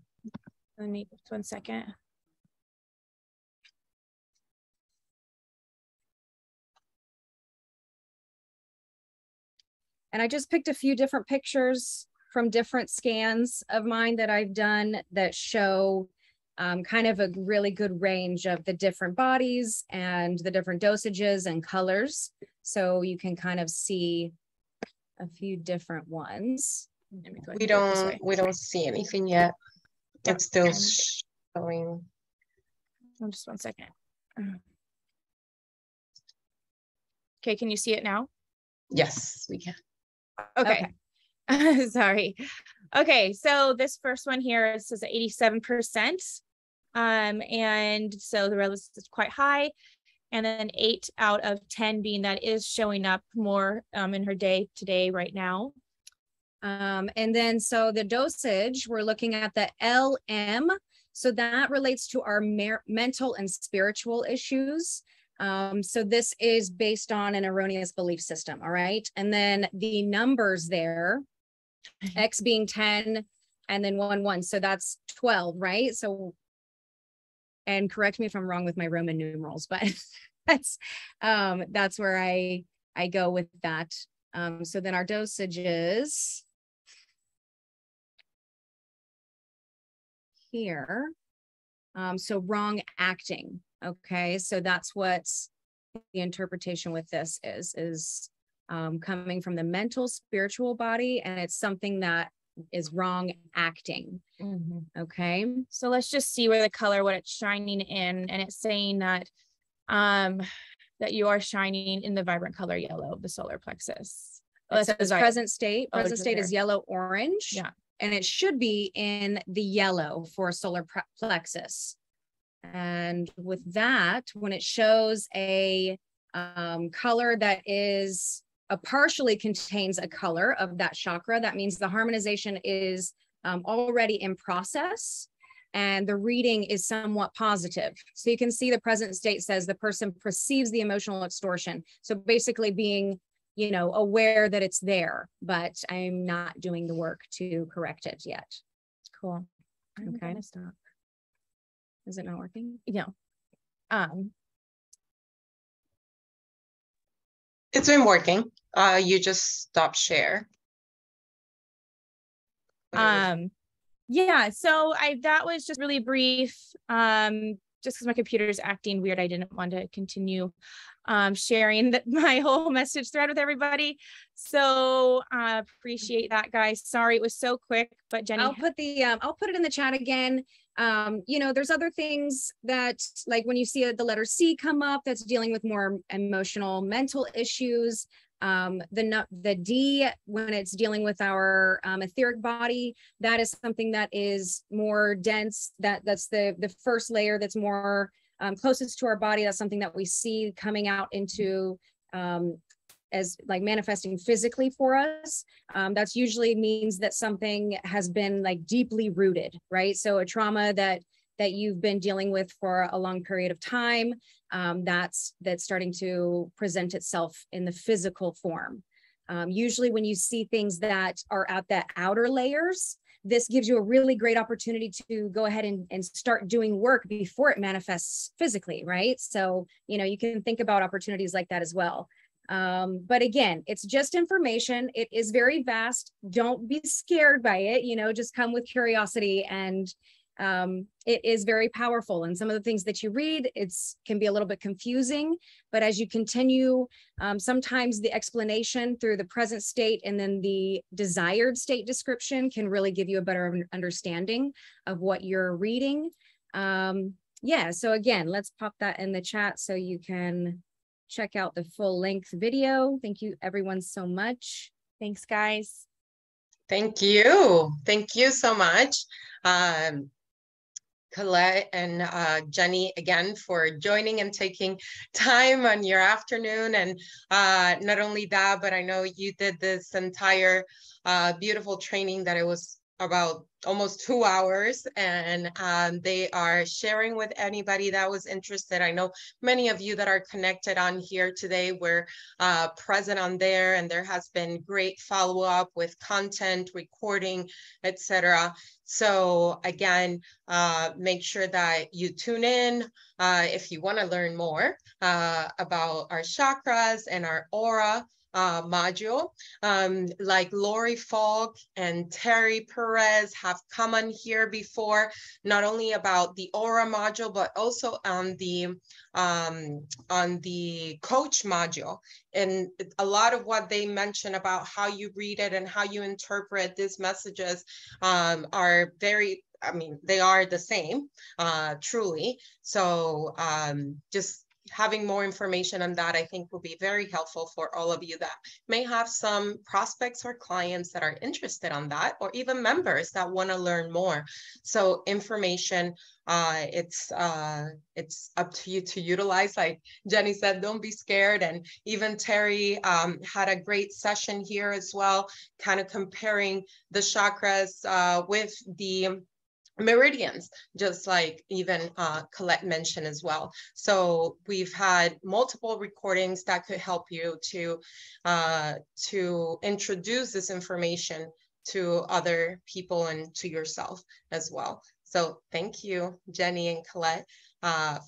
Let me 1 second. And I just picked a few different pictures from different scans of mine that I've done that show kind of a really good range of the different bodies and the different dosages and colors. So you can kind of see a few different ones. We don't see anything yet. It's still showing. Just 1 second. Okay, can you see it now? Yes, we can. Okay. Sorry. Okay, so this first one here, it says 87%. And so the relative is quite high. And then 8 out of 10 being that is showing up more in her day today right now. And then so the dosage, we're looking at the LM. So that relates to our mental and spiritual issues. So this is based on an erroneous belief system. All right. And then the numbers there, X being 10 and then 1, 1. So that's 12, right? So, and correct me if I'm wrong with my Roman numerals, but that's where I go with that. So then our dosage is here. So wrong acting. Okay, so that's what the interpretation with this is coming from the mental, spiritual body, and it's something that is wrong acting. Okay, so let's just see where the color, what it's shining in, and it's saying that that you are shining in the vibrant color yellow, the solar plexus. It says present state. Present state is yellow orange. Yeah, and it should be in the yellow for solar plexus. And with that, when it shows a color that is partially contains a color of that chakra. That means the harmonization is already in process, and the reading is somewhat positive. So you can see the present state says the person perceives the emotional extortion. So basically being, you know, aware that it's there, but I'm not doing the work to correct it yet. Cool. I'm kind of stuck. Is it not working? No. It's been working. You just stop share. Yeah, so that was just really brief. Just because my computer is acting weird, I didn't want to continue sharing my whole message thread with everybody. So appreciate that, guys. Sorry it was so quick, but Jenny, I'll put it in the chat again. You know, there's other things that, like when you see the letter C come up, that's dealing with more emotional, mental issues. The D, when it's dealing with our etheric body, that is something that is more dense. That's the first layer that's more closest to our body. That's something that we see coming out into as like manifesting physically for us. That's usually means that something has been like deeply rooted, right? So a trauma that you've been dealing with for a long period of time, that's starting to present itself in the physical form. Usually when you see things that are at the outer layers, this gives you a really great opportunity to go ahead and start doing work before it manifests physically, right? So, you know, you can think about opportunities like that as well. But again, it's just information. It is very vast. Don't be scared by it, you know, just come with curiosity, and it is very powerful. And some of the things that you read, can be a little bit confusing, but as you continue, sometimes the explanation through the present state and then the desired state description can really give you a better understanding of what you're reading. Yeah, so again, let's pop that in the chat so you can check out the full length video. Thank you everyone so much. Thanks, guys. Thank you. Thank you so much. Colette and Jenny, again, for joining and taking time on your afternoon. And not only that, but I know you did this entire beautiful training that it was about almost 2 hours, and they are sharing with anybody that was interested. I know many of you that are connected on here today were present on there, and there has been great follow-up with content, recording, etc. So again, make sure that you tune in if you want to learn more about our chakras and our aura module. Like Lori Falk and Terry Perez have come on here before, not only about the aura module, but also on the coach module. And a lot of what they mention about how you read it and how you interpret these messages are very, I mean, they are the same, truly. So just having more information on that, I think, will be very helpful for all of you that may have some prospects or clients that are interested on that, or even members that want to learn more. So information, it's up to you to utilize. Like Jenny said, don't be scared. And even Terry had a great session here as well, kind of comparing the chakras with the meridians, just like even Colette mentioned as well. So we've had multiple recordings that could help you to introduce this information to other people and to yourself as well. So thank you, Jenny and Colette,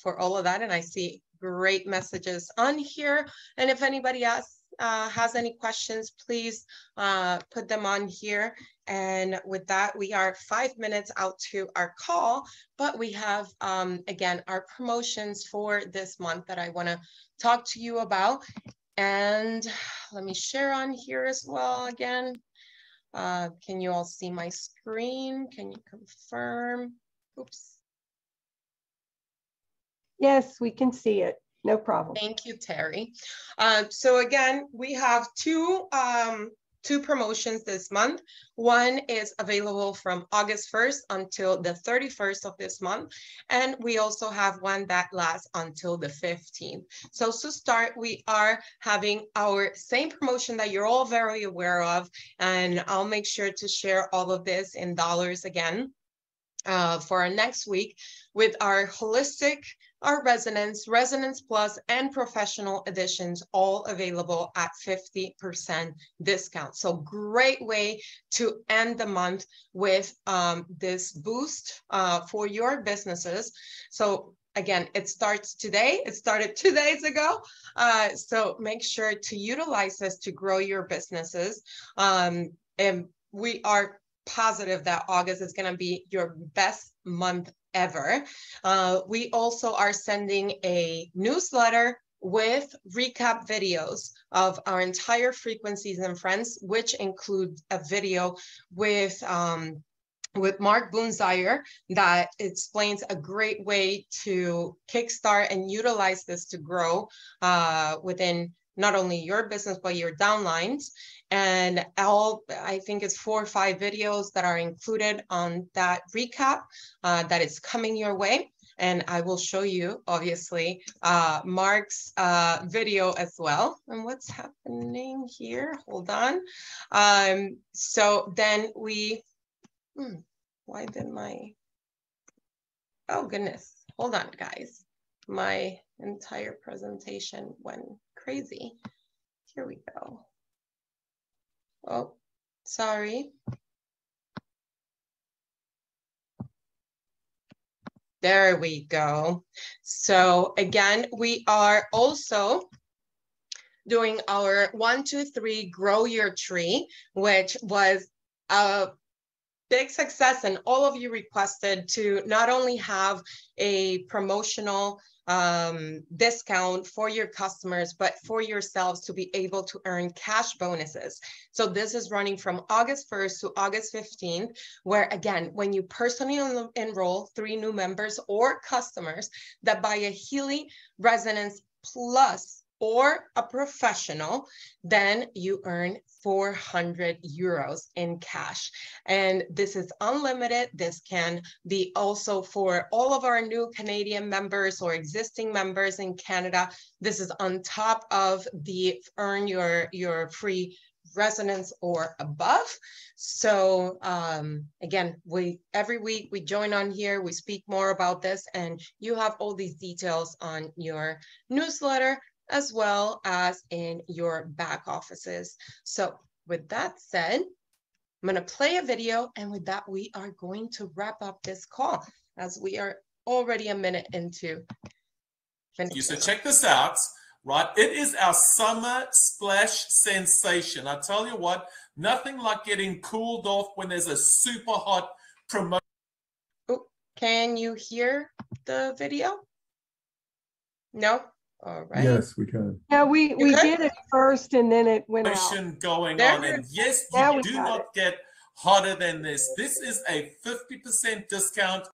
for all of that. And I see great messages on here. And if anybody else has any questions, please put them on here. And with that, we are 5 minutes out to our call, but we have, again, our promotions for this month that I want to talk to you about. And let me share on here as well again. Can you all see my screen? Can you confirm? Oops. Yes, we can see it. No problem. Thank you, Terry. So again, we have two two promotions this month. One is available from August 1st until the 31st of this month. And we also have one that lasts until the 15th. So to start, we are having our same promotion that you're all very aware of. And I'll make sure to share all of this in dollars again for our next week with our holistic, our Resonance Plus, and professional editions, all available at 50% discount. So great way to end the month with this boost for your businesses. So again, it starts today. It started 2 days ago. So make sure to utilize this to grow your businesses. And we are positive that August is going to be your best month ever. We also are sending a newsletter with recap videos of our entire Frequencies and Friends, which include a video with Mark Boonzaier that explains a great way to kickstart and utilize this to grow within not only your business, but your downlines. And I think it's 4 or 5 videos that are included on that recap that is coming your way. And I will show you, obviously, Mark's video as well. And what's happening here? Hold on. So then we, why did oh goodness, hold on, guys. My entire presentation went crazy. Here we go. Oh, sorry. There we go. So again, we are also doing our 1, 2, 3 grow your tree, which was a big success, and all of you requested to not only have a promotional discount for your customers, but for yourselves to be able to earn cash bonuses. So this is running from August 1st to August 15th, where again, when you personally enroll 3 new members or customers that buy a Healy Resonance Plus or a professional, then you earn 400 euros in cash. And this is unlimited. This can be also for all of our new Canadian members or existing members in Canada. This is on top of the earn your free resonance or above. So again, every week we join on here, we speak more about this, and you have all these details on your newsletter, as well as in your back offices. So with that said, I'm going to play a video, and with that, we are going to wrap up this call as we are already a minute into finishing. So check this out, right? It is our summer splash sensation. I tell you what, nothing like getting cooled off when there's a super hot promotion. Oh, can you hear the video? No? All right. Yes, we can. Yeah, we did it first and then it went out. Going on, and yes, you do not get hotter than this. This is a 50% discount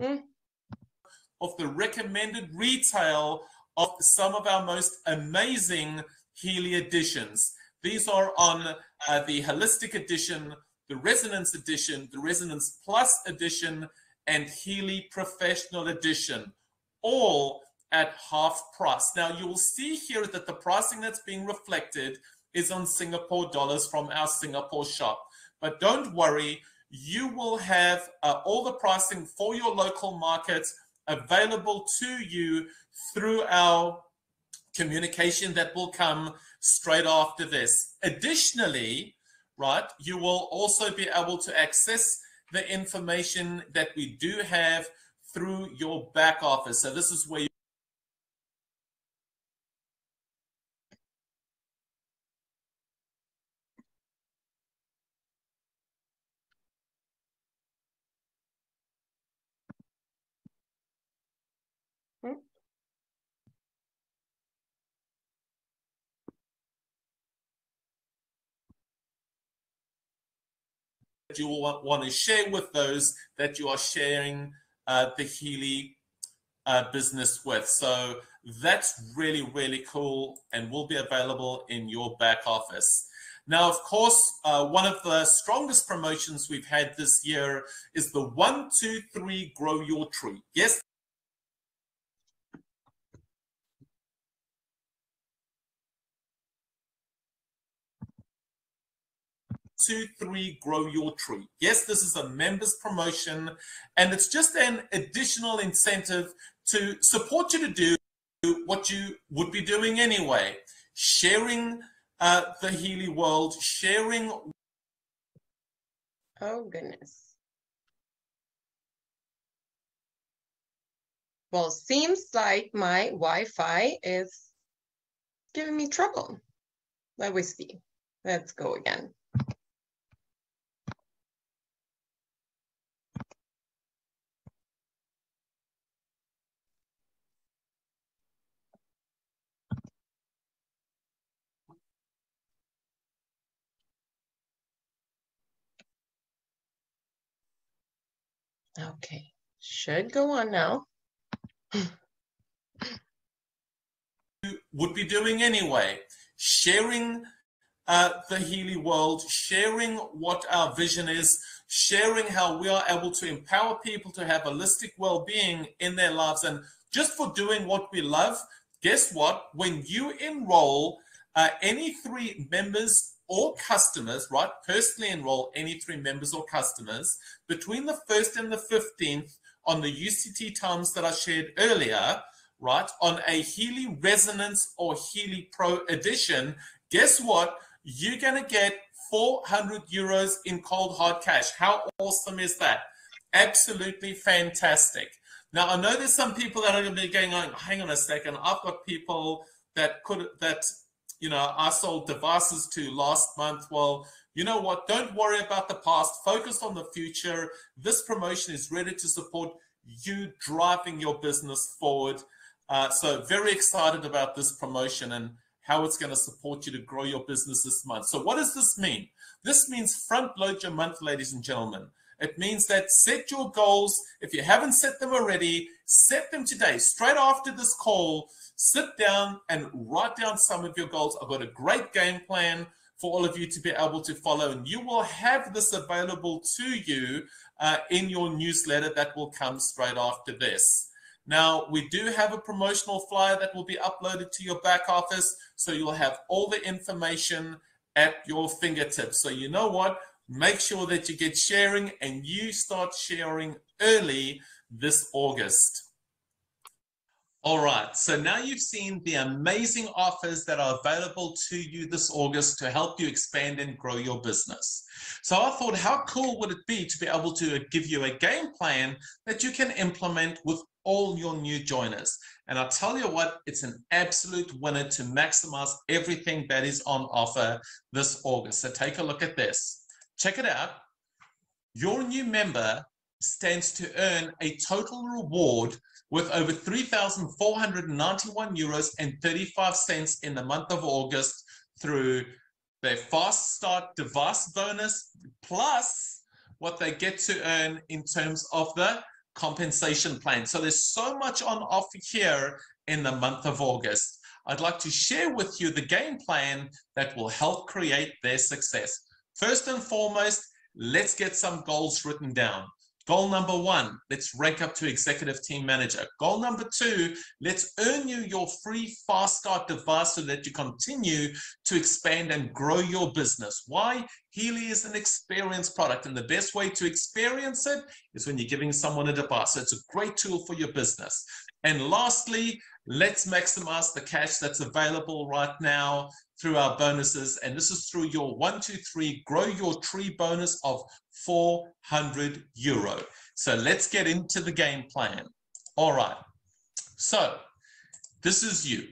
of the recommended retail of some of our most amazing Healy editions. These are on the Holistic Edition, the Resonance Edition, the Resonance Plus Edition, and Healy Professional Edition, all at half price. Now you will see here that the pricing that's being reflected is on Singapore dollars from our Singapore shop. But don't worry, you will have all the pricing for your local markets available to you through our communication that will come straight after this. Additionally, right, you will also be able to access the information that we do have through your back office. So this is where you will want to share with those that you are sharing the Healy business with. So that's really, really cool and will be available in your back office. Now, of course, one of the strongest promotions we've had this year is the 1, 2, 3 Grow Your Tree. Yes. 2, 3 Grow Your Tree. Yes, this is a members promotion, and it's just an additional incentive to support you to do what you would be doing anyway. Sharing the Healy world, sharing. Oh, goodness. Well, seems like my Wi-Fi is giving me trouble. Let me see. Let's go again. Okay, should go on now. Would be doing anyway, sharing the Healy world, sharing what our vision is, sharing how we are able to empower people to have holistic well-being in their lives. And just for doing what we love, guess what? When you enroll any 3 members or customers, right? Personally enroll any 3 members or customers between the 1st and the 15th on the UCT times that I shared earlier, right? On a Healy Resonance or Healy Pro edition, guess what? You're going to get 400 euros in cold hard cash. How awesome is that? Absolutely fantastic. Now, I know there's some people that are going to be going on, hang on a second, I've got people that you know, I sold devices to last month. Well, you know what? Don't worry about the past. Focus on the future. This promotion is ready to support you driving your business forward. So very excited about this promotion and how it's going to support you to grow your business this month. So what does this mean? This means front load your month, ladies and gentlemen. It means that set your goals. If you haven't set them already, set them today. Straight after this call, sit down and write down some of your goals. I've got a great game plan for all of you to be able to follow, and you will have this available to you in your newsletter that will come straight after this. Now, we do have a promotional flyer that will be uploaded to your back office, so you'll have all the information at your fingertips. So you know what? Make sure that you get sharing, and you start sharing early this August. All right, so now you've seen the amazing offers that are available to you this August to help you expand and grow your business. So I thought, how cool would it be to be able to give you a game plan that you can implement with all your new joiners? And I'll tell you what, it's an absolute winner to maximize everything that is on offer this August. So take a look at this. Check it out. Your new member stands to earn a total reward with over 3,491 euros and 35 cents in the month of August through their Fast Start device bonus, plus what they get to earn in terms of the compensation plan. So there's so much on offer here in the month of August. I'd like to share with you the game plan that will help create their success. First and foremost, let's get some goals written down. Goal number 1, let's rank up to executive team manager. Goal number 2, let's earn you your free Fast Start device so that you continue to expand and grow your business. Why? Healy is an experience product, and the best way to experience it is when you're giving someone a device. So it's a great tool for your business. And lastly, let's maximize the cash that's available right now through our bonuses. And this is through your 1, 2, 3 Grow Your Tree bonus of 400 euro. So let's get into the game plan. All right. So this is you.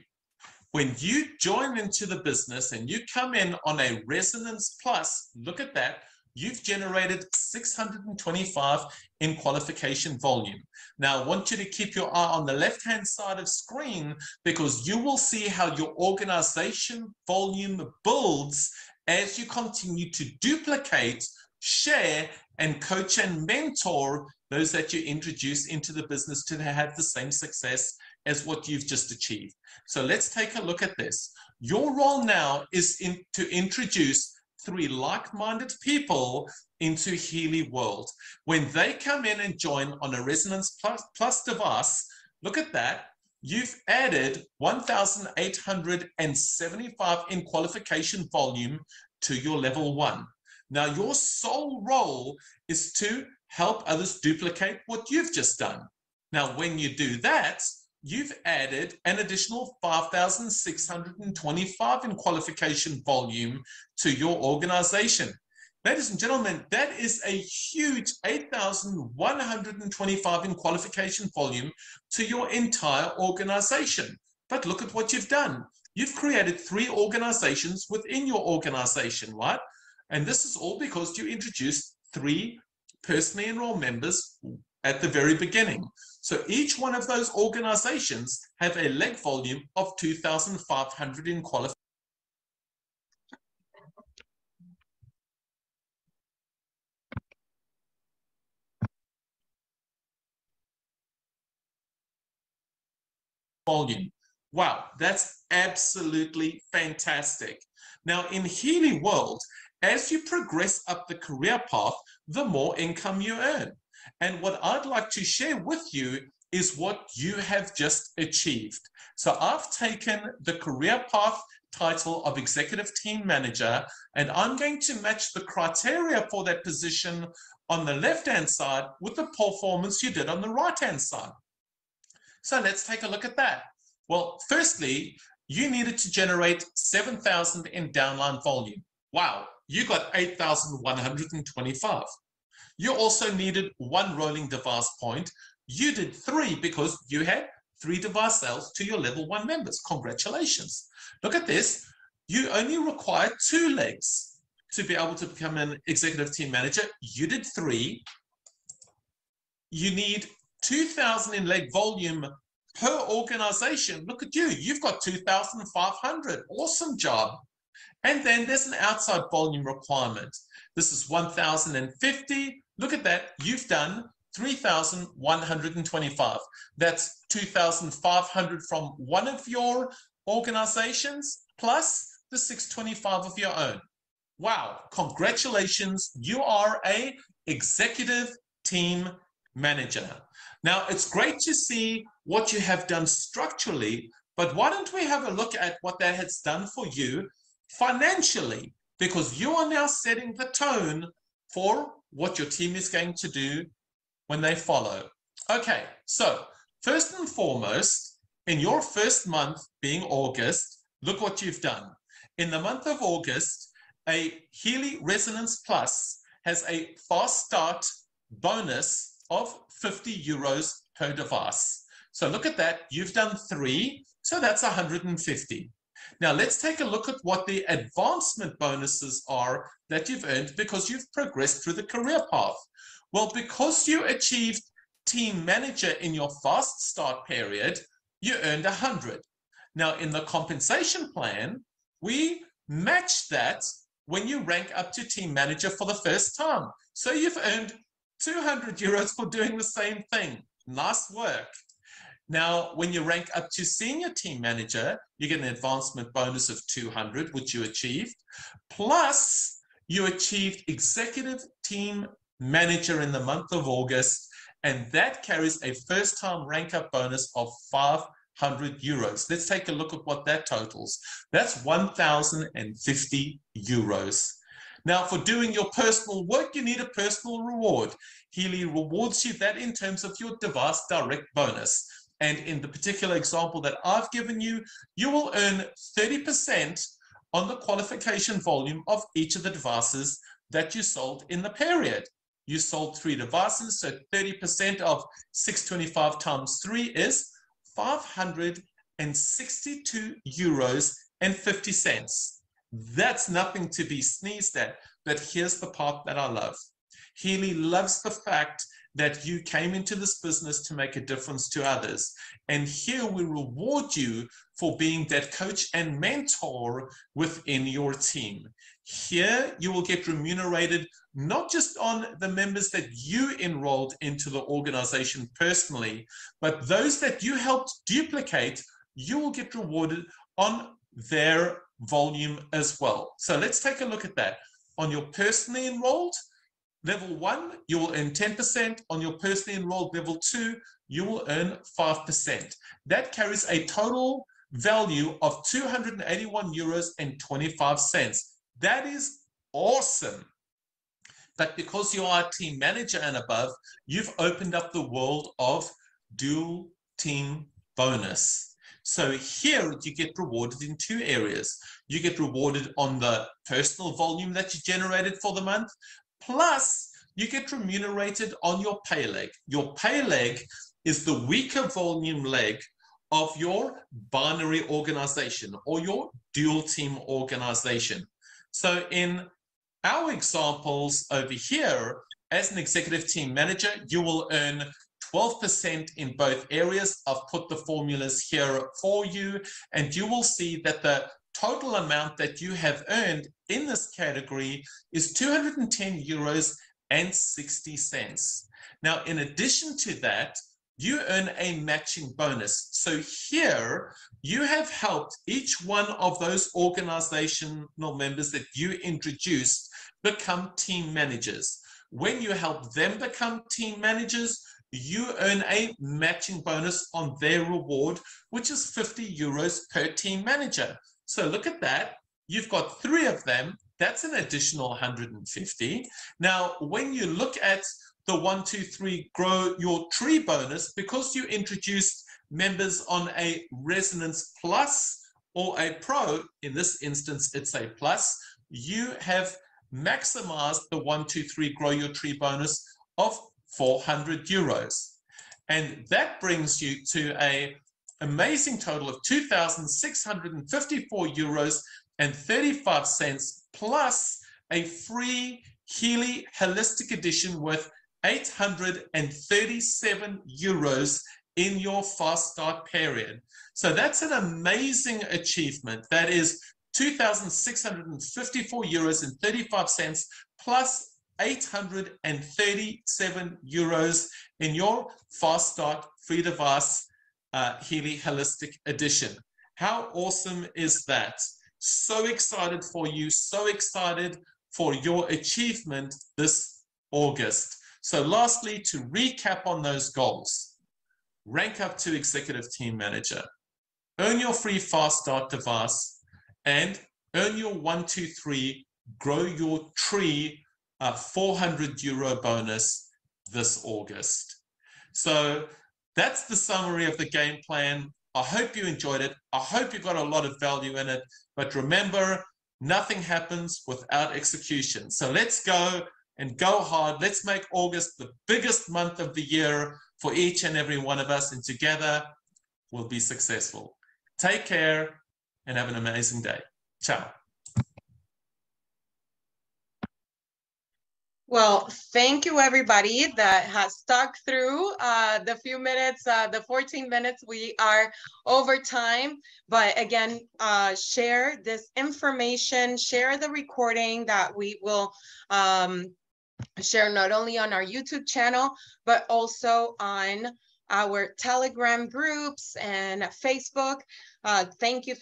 When you join into the business and you come in on a Resonance Plus, look at that, you've generated 625 in qualification volume. Now, I want you to keep your eye on the left-hand side of screen, because you will see how your organization volume builds as you continue to duplicate, share, and coach and mentor those that you introduce into the business to have the same success as what you've just achieved. So let's take a look at this. Your role now is to introduce 3 like-minded people into Healy World. When they come in and join on a Resonance Plus device, look at that. You've added 1,875 in qualification volume to your level 1. Now, your sole role is to help others duplicate what you've just done. Now, when you do that, you've added an additional 5,625 in qualification volume to your organization. Ladies and gentlemen, that is a huge 8,125 in qualification volume to your entire organization. But look at what you've done. You've created 3 organizations within your organization, right? And this is all because you introduced 3 personally enrolled members at the very beginning. So each one of those organizations have a leg volume of 2,500 in qualification. Volume. Wow, that's absolutely fantastic. Now in Healy World, as you progress up the career path, the more income you earn. And what I'd like to share with you is what you have just achieved. So I've taken the career path title of Executive Team Manager, and I'm going to match the criteria for that position on the left-hand side with the performance you did on the right-hand side. So let's take a look at that. Well, firstly, you needed to generate 7,000 in downline volume. Wow, you got 8,125. You also needed 1 rolling device point. You did 3 because you had 3 device sales to your level 1 members. Congratulations. Look at this. You only require 2 legs to be able to become an executive team manager. You did 3. You need 2,000 in leg volume per organization. Look at you. You've got 2,500. Awesome job. And then there's an outside volume requirement. This is 1,050. Look at that. You've done 3,125. That's 2,500 from one of your organizations plus the 625 of your own. Wow. Congratulations. You are an executive team manager. Now, it's great to see what you have done structurally, but why don't we have a look at what that has done for you financially, because you are now setting the tone for what your team is going to do when they follow. Okay, so first and foremost, in your first month being August, look what you've done. In the month of August, a Healy Resonance Plus has a fast start bonus of 50 euros per device. So look at that. You've done 3, so that's 150. Now let's take a look at what the advancement bonuses are that you've earned because you've progressed through the career path. Well, because you achieved team manager in your fast start period, you earned 100. Now in the compensation plan, we match that when you rank up to team manager for the first time. So you've earned 200 euros for doing the same thing. Nice work. Now, when you rank up to senior team manager, you get an advancement bonus of 200, which you achieved. Plus, you achieved executive team manager in the month of August, and that carries a first-time rank-up bonus of 500 euros. Let's take a look at what that totals. That's 1,050 euros. Now, for doing your personal work, you need a personal reward. Healy rewards you that in terms of your device direct bonus. And in the particular example that I've given you, you will earn 30% on the qualification volume of each of the devices that you sold in the period. You sold 3 devices, so 30% of 625 times 3 is 562 euros and 50 cents. That's nothing to be sneezed at, but here's the part that I love. Healy loves the fact that you came into this business to make a difference to others. And here we reward you for being that coach and mentor within your team. Here you will get remunerated not just on the members that you enrolled into the organization personally, but those that you helped duplicate, you will get rewarded on their volume as well. So let's take a look at that. on your personally enrolled level 1, you will earn 10%. On your personally enrolled level 2, you will earn 5%. That carries a total value of €281.25. That is awesome. But because you are a team manager and above, you've opened up the world of dual team bonus. So here you get rewarded in 2 areas. You get rewarded on the personal volume that you generated for the month, plus you get remunerated on your pay leg. Your pay leg is the weaker volume leg of your binary organization or your dual team organization. So in our examples over here, as an executive team manager, you will earn 12% in both areas. I've put the formulas here for you, and you will see that the total amount that you have earned in this category is €210.60. Now, in addition to that, you earn a matching bonus. So here, you have helped each one of those organizational members that you introduced become team managers. When you help them become team managers, you earn a matching bonus on their reward, which is €50 per team manager. So look at that. You've got 3 of them. That's an additional 150. Now, when you look at the 1, 2, 3 grow your tree bonus, because you introduced members on a Resonance Plus or a Pro, in this instance, it's a Plus, you have maximized the 1, 2, 3 grow your tree bonus of €400. And that brings you to an amazing total of €2,654.35 plus a free Healy Holistic Edition with €837 in your fast start period. So that's an amazing achievement. That is €2,654.35 plus €837 in your fast start free device Healy Holistic Edition. How awesome is that? So excited for you, so excited for your achievement this August. So lastly, to recap on those goals: rank up to executive team manager, earn your free fast start device, and earn your 1, 2, 3 grow your tree €400 bonus this August. So that's the summary of the game plan. I hope you enjoyed it. I hope you got a lot of value in it. But remember, nothing happens without execution. So let's go and go hard. Let's make August the biggest month of the year for each and every one of us. And together, we'll be successful. Take care and have an amazing day. Ciao. Well, thank you, everybody that has stuck through the few minutes, the 14 minutes. We are over time. But again, share this information, share the recording that we will share not only on our YouTube channel, but also on our Telegram groups and Facebook. Thank you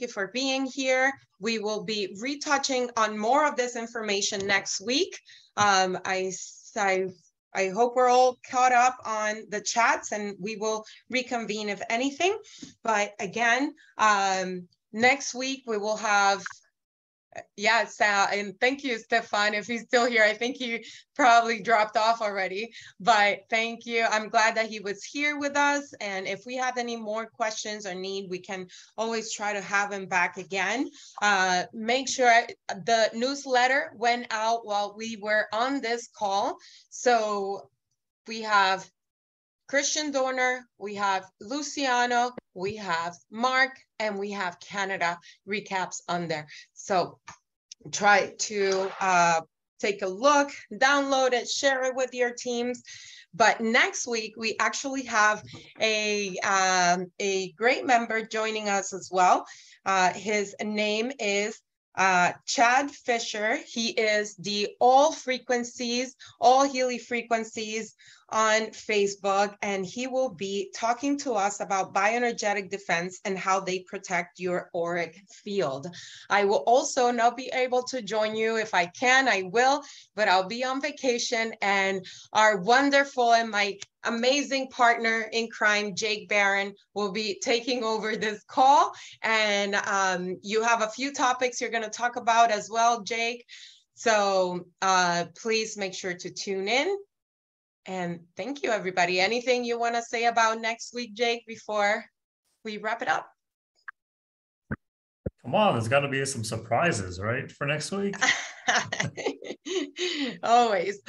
for being here. We will be retouching on more of this information next week. I hope we're all caught up on the chats, and we will reconvene if anything. But again, next week we will have, yes, and thank you, Stefan, if he's still here. I think he probably dropped off already, but thank you. I'm glad that he was here with us. And if we have any more questions or need, we can always try to have him back again. Make sure the newsletter went out while we were on this call. So we have Christian Dorner, we have Luciano, we have Mark, and we have Canada recaps on there. So try to take a look, download it, share it with your teams. But next week, we actually have a great member joining us as well. His name is Chad Fisher. He is the All Healy Frequencies on Facebook, and he will be talking to us about bioenergetic defense and how they protect your auric field. I will also not be able to join you. If I can, I will, but I'll be on vacation, and our wonderful and my amazing partner in crime, Jake Barron, will be taking over this call. And you have a few topics you're going to talk about as well, Jake. So please make sure to tune in. And thank you, everybody. Anything you want to say about next week, Jake, before we wrap it up? Come on, there's got to be some surprises, right, for next week? Always.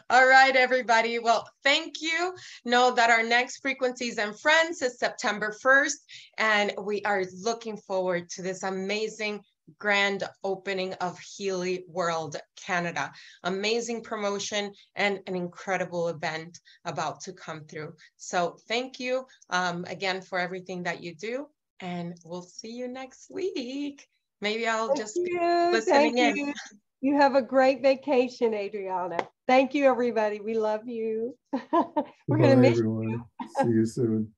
All right, everybody. Well, thank you. Know that our next Frequencies and Friends is September 1st, and we are looking forward to this amazing grand opening of Healy World Canada. Amazing promotion and an incredible event about to come through. So thank you again for everything that you do, and we'll see you next week. Maybe I'll just be listening in. You have a great vacation, Adriana. Thank you, everybody. We love you. We're going to miss you. See you soon.